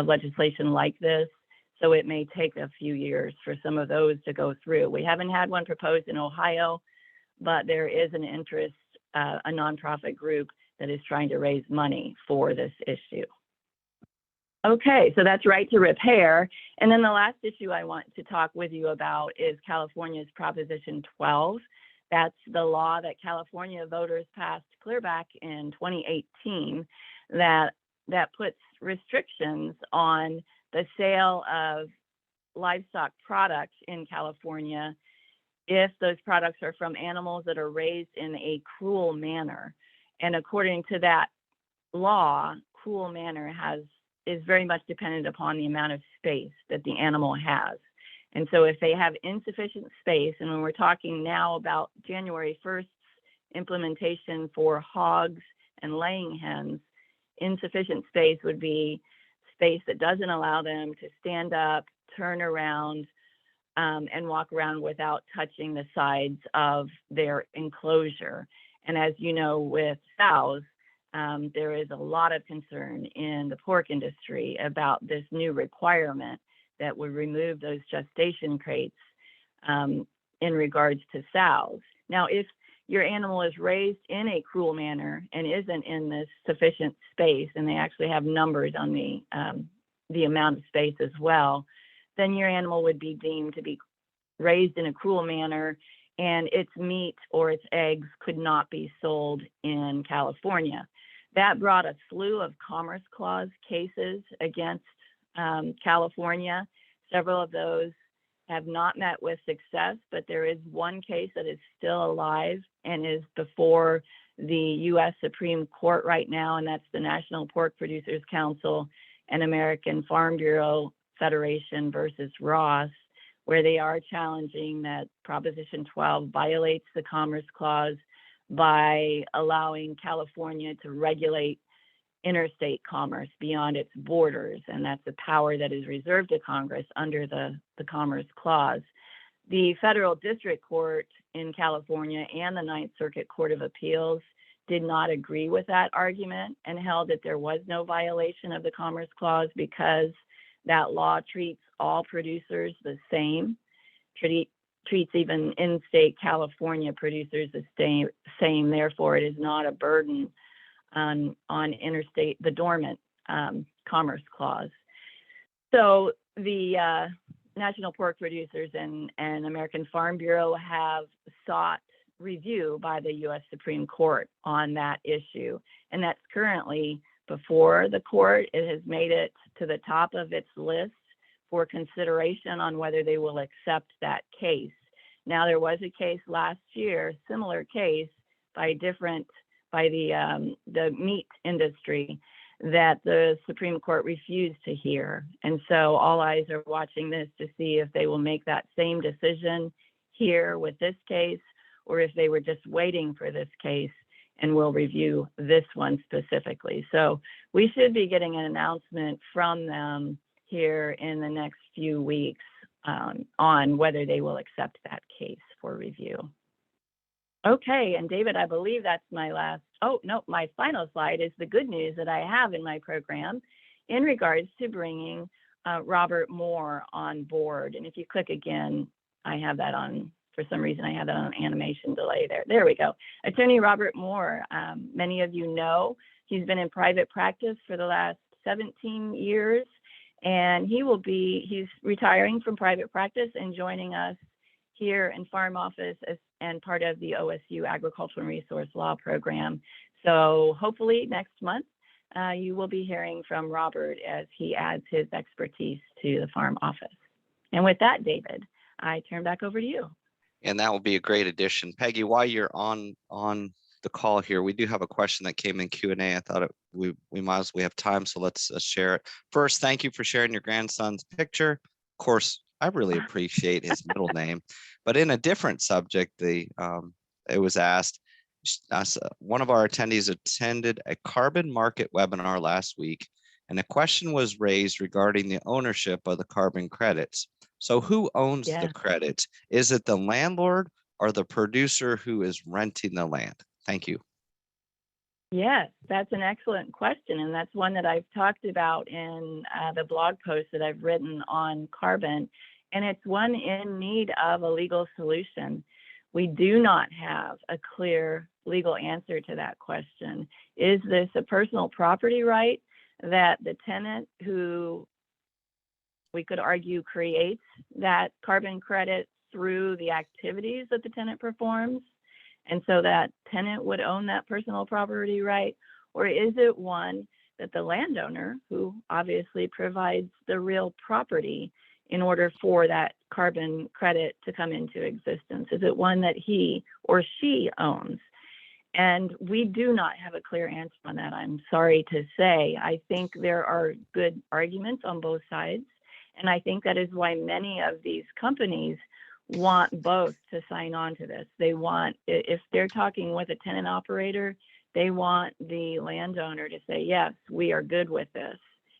legislation like this. So it may take a few years for some of those to go through. We haven't had one proposed in Ohio, but there is an interest, a nonprofit group that is trying to raise money for this issue. Okay, so that's right to repair. And then the last issue I want to talk with you about is California's Proposition 12. That's the law that California voters passed clear back in 2018 that puts restrictions on the sale of livestock products in California if those products are from animals that are raised in a cruel manner. And according to that law, cruel manner is very much dependent upon the amount of space that the animal has. And so if they have insufficient space, and when we're talking now about January 1st implementation for hogs and laying hens, insufficient space would be space that doesn't allow them to stand up, turn around, and walk around without touching the sides of their enclosure. And as you know, with sows, there is a lot of concern in the pork industry about this new requirement that would remove those gestation crates in regards to sows. Now, if your animal is raised in a cruel manner and isn't in this sufficient space, and they actually have numbers on the amount of space as well, then your animal would be deemed to be raised in a cruel manner, and its meat or its eggs could not be sold in California. That brought a slew of Commerce Clause cases against California. Several of those have not met with success, but there is one case that is still alive and is before the U.S. Supreme Court right now, and that's the National Pork Producers Council and American Farm Bureau Federation versus Ross, where they are challenging that Proposition 12 violates the Commerce Clause by allowing California to regulate interstate commerce beyond its borders, and that's a power that is reserved to Congress under the Commerce Clause. The Federal District Court in California and the Ninth Circuit Court of Appeals did not agree with that argument and held that there was no violation of the Commerce Clause because that law treats all producers the same, treats even in-state California producers the same. Therefore, it is not a burden on interstate, the dormant Commerce Clause. So the National Pork Producers and American Farm Bureau have sought review by the U.S. Supreme Court on that issue, and that's currently before the court. It has made it to the top of its list for consideration on whether they will accept that case. Now, there was a case last year, similar case by the meat industry that the Supreme Court refused to hear. And so all eyes are watching this to see if they will make that same decision here with this case, or if they were just waiting for this case and will review this one specifically. So we should be getting an announcement from them here in the next few weeks on whether they will accept that case for review. Okay, and David, I believe that's my last, oh, no, my final slide is the good news that I have in my program in regards to bringing Robert Moore on board. And if you click again, I have that on, for some reason, I have that on animation delay there. There we go. Attorney Robert Moore, many of you know, he's been in private practice for the last 17 years, and he's retiring from private practice and joining us here in Farm Office and part of the OSU Agricultural and Resource Law Program. So hopefully next month, you will be hearing from Robert as he adds his expertise to the Farm Office. And with that, David, I turn back over to you. And that will be a great addition. Peggy, while you're on the call here, we do have a question that came in Q&A. I thought we might as well, we have time, so let's share it. First, thank you for sharing your grandson's picture. Of course, I really appreciate his middle name, but in a different subject, it was asked, one of our attendees attended a carbon market webinar last week, and a question was raised regarding the ownership of the carbon credits. So who owns the credits? Is it the landlord or the producer who is renting the land? Thank you. Yes, that's an excellent question. And that's one that I've talked about in the blog post that I've written on carbon. And it's one in need of a legal solution. We do not have a clear legal answer to that question. Is this a personal property right that the tenant, who we could argue creates that carbon credit through the activities that the tenant performs, and so that tenant would own that personal property right? Or is it one that the landowner, who obviously provides the real property in order for that carbon credit to come into existence, is it one that he or she owns? And we do not have a clear answer on that, I'm sorry to say. I think there are good arguments on both sides. And I think that is why many of these companies want both to sign on to this. They want, if they're talking with a tenant operator, they want the landowner to say, yes, we are good with this,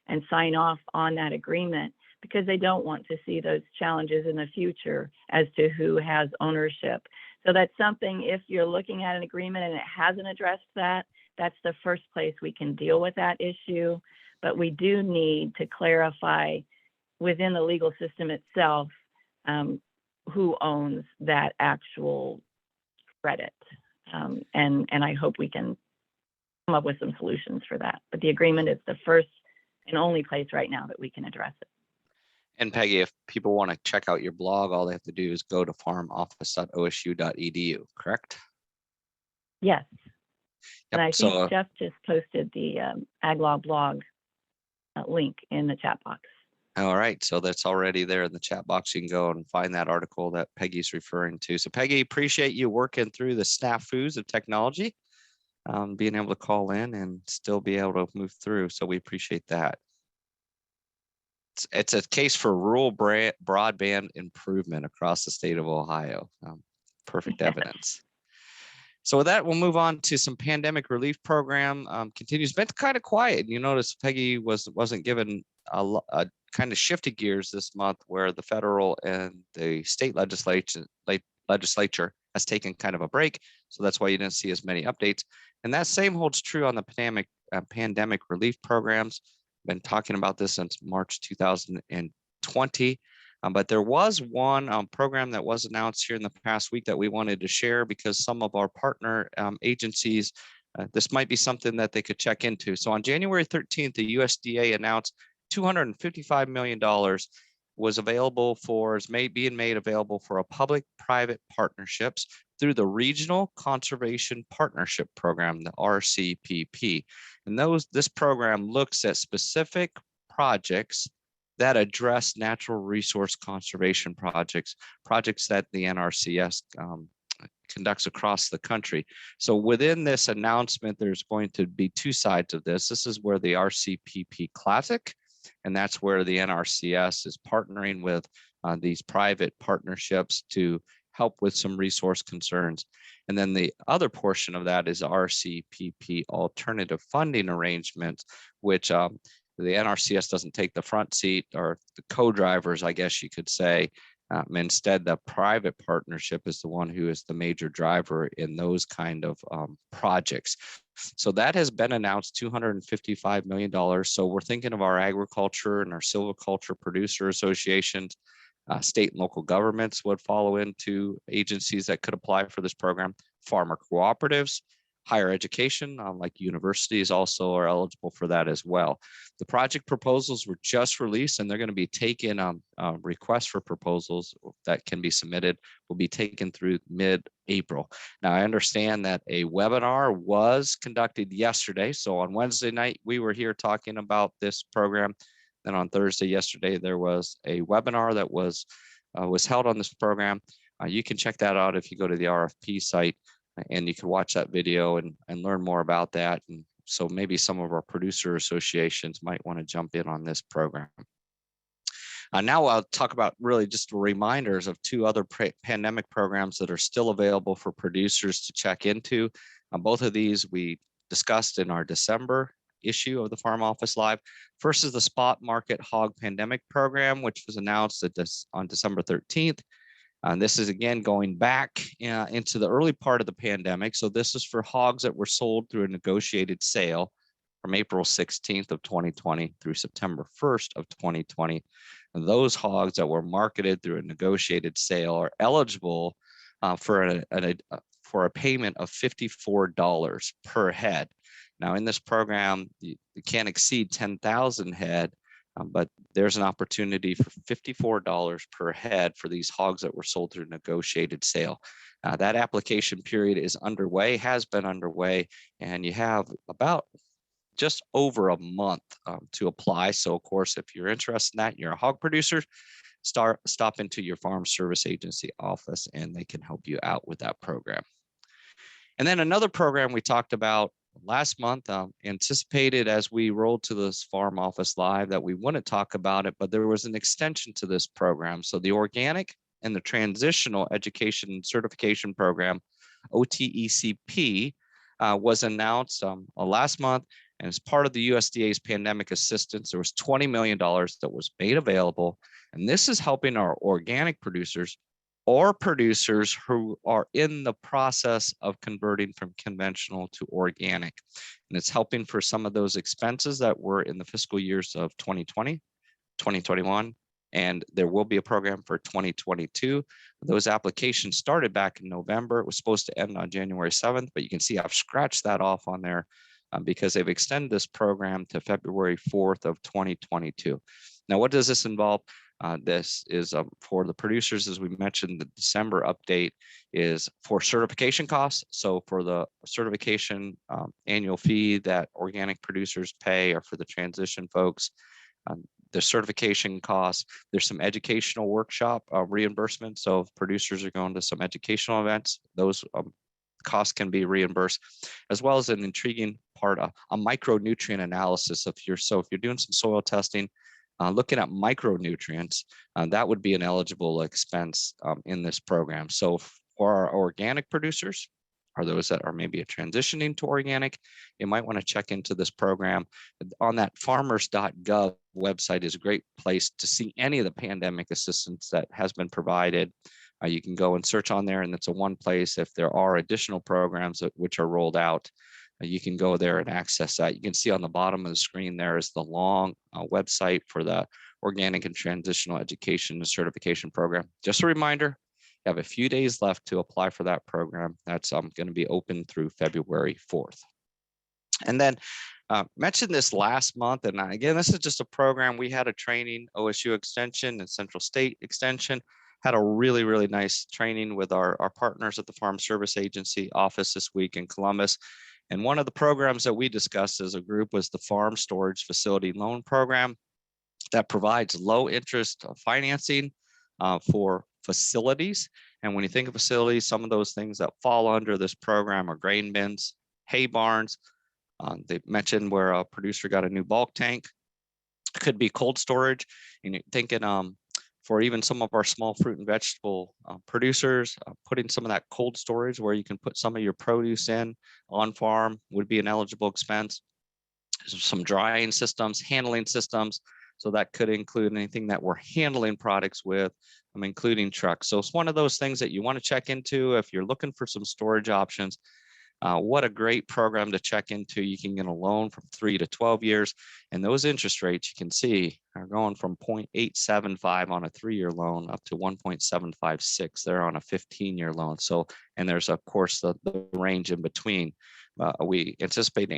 and sign off on that agreement, because they don't want to see those challenges in the future as to who has ownership. So that's something, if you're looking at an agreement and it hasn't addressed that, that's the first place we can deal with that issue. But we do need to clarify within the legal system itself who owns that actual credit. And I hope we can come up with some solutions for that. But the agreement is the first and only place right now that we can address it. And Peggy, if people want to check out your blog, all they have to do is go to farmoffice.osu.edu, correct? Yes. Yep. And I think Jeff just posted the Ag Law blog link in the chat box. All right, so that's already there in the chat box. You can go and find that article that Peggy's referring to. So Peggy, appreciate you working through the snafus of technology, being able to call in and still be able to move through. So we appreciate that. It's a case for rural broadband improvement across the state of Ohio. Perfect evidence. So with that, we'll move on to some pandemic relief program. Continues, been kind of quiet. You notice Peggy wasn't given a kind of shifted gears this month, where the federal and the state legislature has taken kind of a break. So that's why you didn't see as many updates. And that same holds true on the pandemic relief programs. Been talking about this since March 2020. But there was one program that was announced here in the past week that we wanted to share, because some of our partner agencies, this might be something that they could check into. So on January 13th, the USDA announced $255 million was available for, being made available for a public-private partnerships through the Regional Conservation Partnership Program, the RCPP. And this program looks at specific projects that address natural resource conservation projects that the NRCS conducts across the country. So within this announcement, there's going to be two sides of this. This is where the RCPP Classic, and that's where the NRCS is partnering with these private partnerships to help with some resource concerns. And then the other portion of that is RCPP alternative funding arrangements, which the NRCS doesn't take the front seat, or the co-drivers, I guess you could say. Instead, the private partnership is the one who is the major driver in those kind of projects. So that has been announced, $255 million. So we're thinking of our agriculture and our silviculture producer associations. State and local governments would follow into agencies that could apply for this program. Farmer cooperatives, higher education, like universities also are eligible for that as well. The project proposals were just released, and they're going to be taken, requests for proposals that can be submitted will be taken through mid-April. Now, I understand that a webinar was conducted yesterday. So on Wednesday night, we were here talking about this program. Then on Thursday, yesterday, there was a webinar that was held on this program. You can check that out if you go to the RFP site, and you can watch that video and learn more about that. And so maybe some of our producer associations might want to jump in on this program. Now I'll talk about really just reminders of two other pandemic programs that are still available for producers to check into. Both of these we discussed in our December issue of the Farm Office Live. First is the Spot Market Hog Pandemic Program, which was announced on December 13th. And this is again going back into the early part of the pandemic. So this is for hogs that were sold through a negotiated sale from April 16th of 2020 through September 1st of 2020. And those hogs that were marketed through a negotiated sale are eligible for a payment of $54 per head. Now, in this program, you can't exceed 10,000 head, but there's an opportunity for $54 per head for these hogs that were sold through negotiated sale. That application period is underway, has been underway, and you have about just over a month to apply. So, of course, if you're interested in that, you're a hog producer, stop into your Farm Service Agency office, and they can help you out with that program. And then another program we talked about last month, anticipated as we rolled to this Farm Office Live that we wouldn't talk about it, but there was an extension to this program. So the Organic and the Transitional Education and Certification Program, OTECP, was announced last month. And as part of the USDA's pandemic assistance, there was $20 million that was made available. And this is helping our organic producers or producers who are in the process of converting from conventional to organic. And it's helping for some of those expenses that were in the fiscal years of 2020, 2021, and there will be a program for 2022. Those applications started back in November. It was supposed to end on January 7th, but you can see I've scratched that off on there because they've extended this program to February 4th of 2022. Now, what does this involve? This is for the producers, as we mentioned, the December update is for certification costs. So for the certification annual fee that organic producers pay, or for the transition folks, the certification costs, there's some educational workshop reimbursement. So if producers are going to some educational events, those costs can be reimbursed, as well as an intriguing part, a micronutrient analysis. If you're doing some soil testing, looking at micronutrients, that would be an eligible expense in this program. So for our organic producers, or those that are maybe transitioning to organic, you might want to check into this program. On that farmers.gov website is a great place to see any of the pandemic assistance that has been provided. You can go and search on there, and it's a one place. If there are additional programs which are rolled out, you can go there and access that. You can see on the bottom of the screen there is the long website for the Organic and Transitional Education and Certification Program. Just a reminder, you have a few days left to apply for that program. That's going to be open through February 4th. And then mentioned this last month, and again, this is just a program. We had a training, OSU Extension and Central State Extension, had a really, really nice training with our partners at the Farm Service Agency office this week in Columbus. And one of the programs that we discussed as a group was the Farm Storage Facility Loan Program that provides low interest financing for facilities. And when you think of facilities, some of those things that fall under this program are grain bins, hay barns. They mentioned where a producer got a new bulk tank. It could be cold storage. And you're thinking for even some of our small fruit and vegetable producers, putting some of that cold storage where you can put some of your produce in on farm would be an eligible expense. Some drying systems, handling systems. So that could include anything that we're handling products with, including trucks. So it's one of those things that you want to check into if you're looking for some storage options. What a great program to check into. You can get a loan from 3 to 12 years. And those interest rates you can see are going from 0.875 on a 3-year loan up to 1.756 there on a 15-year loan. So, and there's of course the range in between. We anticipate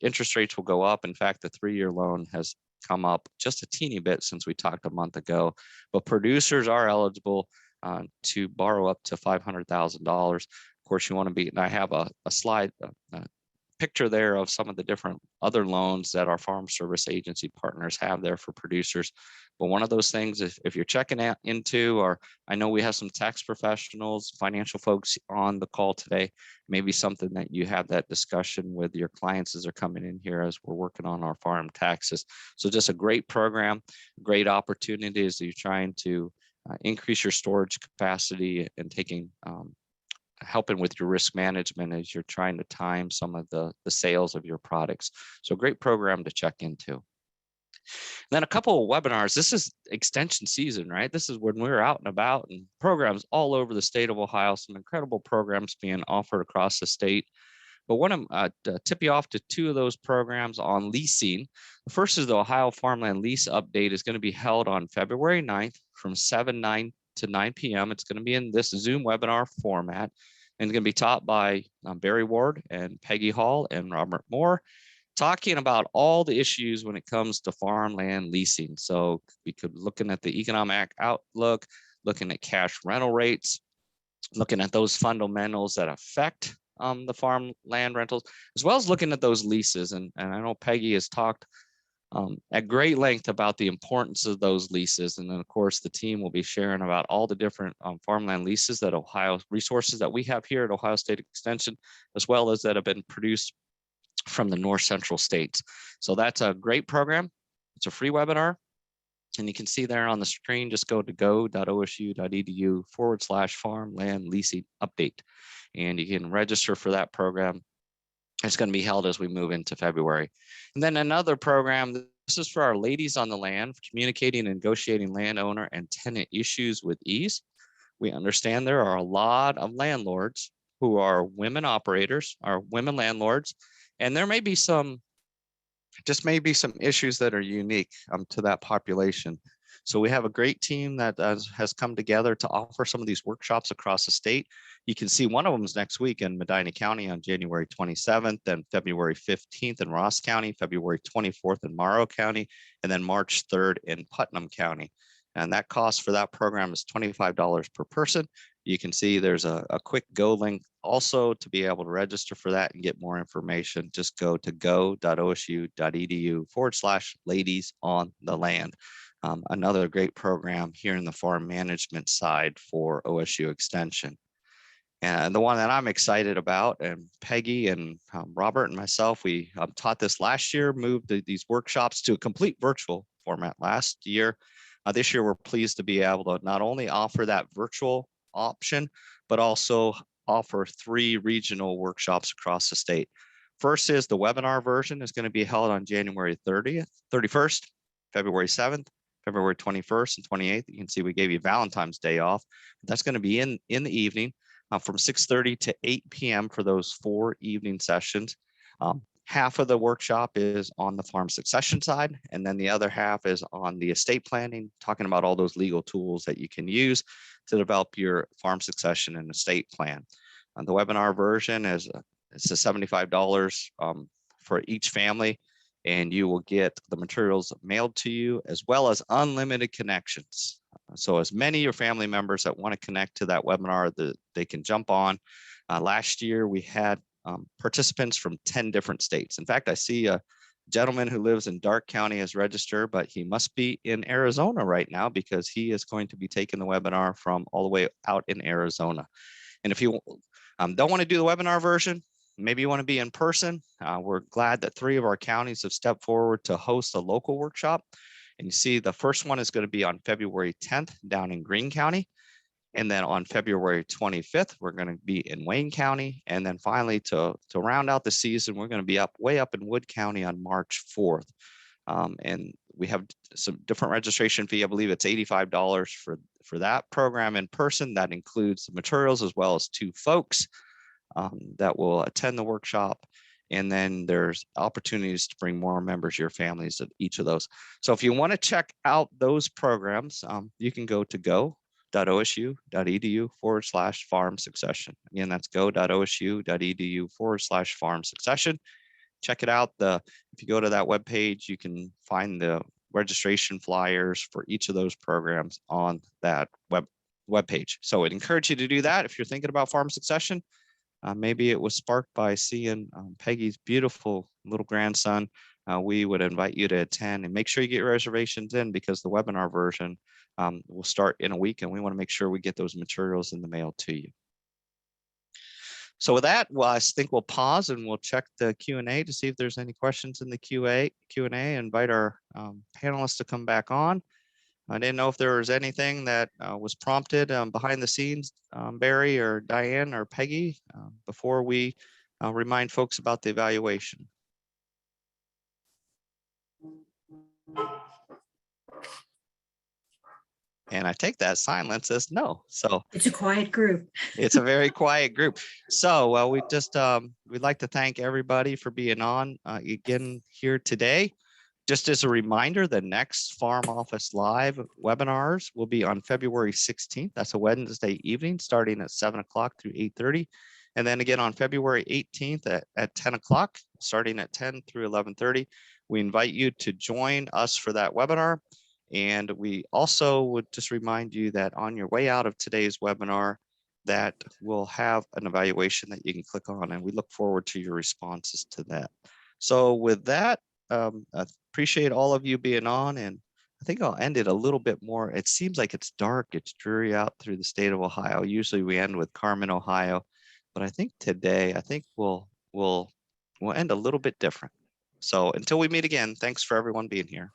interest rates will go up. In fact, the 3-year loan has come up just a teeny bit since we talked a month ago, but producers are eligible to borrow up to $500,000. Of course, you want to be, and I have a slide, picture there of some of the different other loans that our Farm Service Agency partners have there for producers. But one of those things, if you're checking out into, or I know we have some tax professionals, financial folks on the call today, maybe something that you have that discussion with your clients as they're coming in here as we're working on our farm taxes. So just a great program, great opportunity as you're trying to increase your storage capacity and taking helping with your risk management as you're trying to time some of the sales of your products. So great program to check into. Then a couple of webinars. This is extension season, right? This is when we're out and about, and programs all over the state of Ohio, some incredible programs being offered across the state. But want to tip you off to 2 of those programs on leasing. The first is the Ohio Farmland Lease Update is going to be held on February 9th from 9 to 9 p.m. It's going to be in this Zoom webinar format, and it's going to be taught by Barry Ward and Peggy Hall and Robert Moore, talking about all the issues when it comes to farmland leasing. So we could looking at the economic outlook, looking at cash rental rates, looking at those fundamentals that affect the farmland rentals, as well as looking at those leases. And I know Peggy has talked at great length about the importance of those leases. And then of course, the team will be sharing about all the different farmland leases that Ohio resources that we have here at Ohio State Extension, as well as that have been produced from the North Central states. So that's a great program. It's a free webinar. And you can see there on the screen, just go to go.osu.edu/farmland leasing update. And you can register for that program. It's going to be held as we move into February. And then another program, this is for our ladies on the land, communicating and negotiating landowner and tenant issues with ease. We understand there are a lot of landlords who are women operators, are women landlords, and there may be some issues that are unique to that population. So we have a great team that has come together to offer some of these workshops across the state. You can see one of them is next week in Medina County on January 27th, and February 15th in Ross County, February 24th in Morrow County, and then March 3rd in Putnam County. And that cost for that program is $25 per person. You can see there's a quick go link also to be able to register for that and get more information. Just go to go.osu.edu/ladies on the land. Another great program here in the farm management side for OSU Extension. And the one that I'm excited about, and Peggy and Robert and myself, we taught this last year, moved these workshops to a complete virtual format last year. This year, we're pleased to be able to not only offer that virtual option, but also offer 3 regional workshops across the state. First is the webinar version is going to be held on January 31st, February 7th, February 21st and 28th. You can see we gave you Valentine's Day off. That's going to be in the evening from 6:30 to 8 p.m. for those 4 evening sessions. Half of the workshop is on the farm succession side, and then the other half is on the estate planning, talking about all those legal tools that you can use to develop your farm succession and estate plan. The webinar version is it's a $75 for each family, and you will get the materials mailed to you as well as unlimited connections. So as many of your family members that want to connect to that webinar, they can jump on. Last year, we had participants from 10 different states. In fact, I see Gentleman who lives in Darke County is registered, but he must be in Arizona right now because he is going to be taking the webinar from all the way out in Arizona. And if you don't want to do the webinar version, maybe you want to be in person, we're glad that 3 of our counties have stepped forward to host a local workshop. And you see the first one is going to be on February 10th down in Greene County. And then on February 25th, we're going to be in Wayne County. And then finally, to round out the season, we're going to be way up in Wood County on March 4th. And we have some different registration fee. I believe it's $85 for that program in person. That includes the materials as well as 2 folks that will attend the workshop. And then there's opportunities to bring more members of your families of each of those. So if you want to check out those programs, you can go to go.osu.edu/farm succession. Again, that's go.osu.edu/farm succession. Check it out. If you go to that webpage, you can find the registration flyers for each of those programs on that webpage. So I'd encourage you to do that if you're thinking about farm succession. Maybe it was sparked by seeing Peggy's beautiful little grandson. We would invite you to attend and make sure you get your reservations in because the webinar version will start in a week and we want to make sure we get those materials in the mail to you. So with that, well, I think we'll pause and we'll check the Q&A to see if there's any questions in the Q&A. Invite our panelists to come back on. I didn't know if there was anything that was prompted behind the scenes, Barry or Diane or Peggy, before we remind folks about the evaluation. And I take that silence as no. So It's a quiet group. It's a very quiet group. So we just we'd like to thank everybody for being on again here today. Just as a reminder, the next Farm Office Live webinars will be on February 16th. That's a Wednesday evening, starting at 7 o'clock through 8:30. And then again on February 18th at 10 o'clock, starting at 10 through 11:30. We invite you to join us for that webinar. And we also would just remind you that on your way out of today's webinar, that we'll have an evaluation that you can click on, and we look forward to your responses to that. So with that, I appreciate all of you being on, and I think I'll end it a little bit more. It seems like it's dark, it's dreary out through the state of Ohio. Usually we end with Carmen, Ohio, but I think today, we'll end a little bit different. So until we meet again, thanks for everyone being here.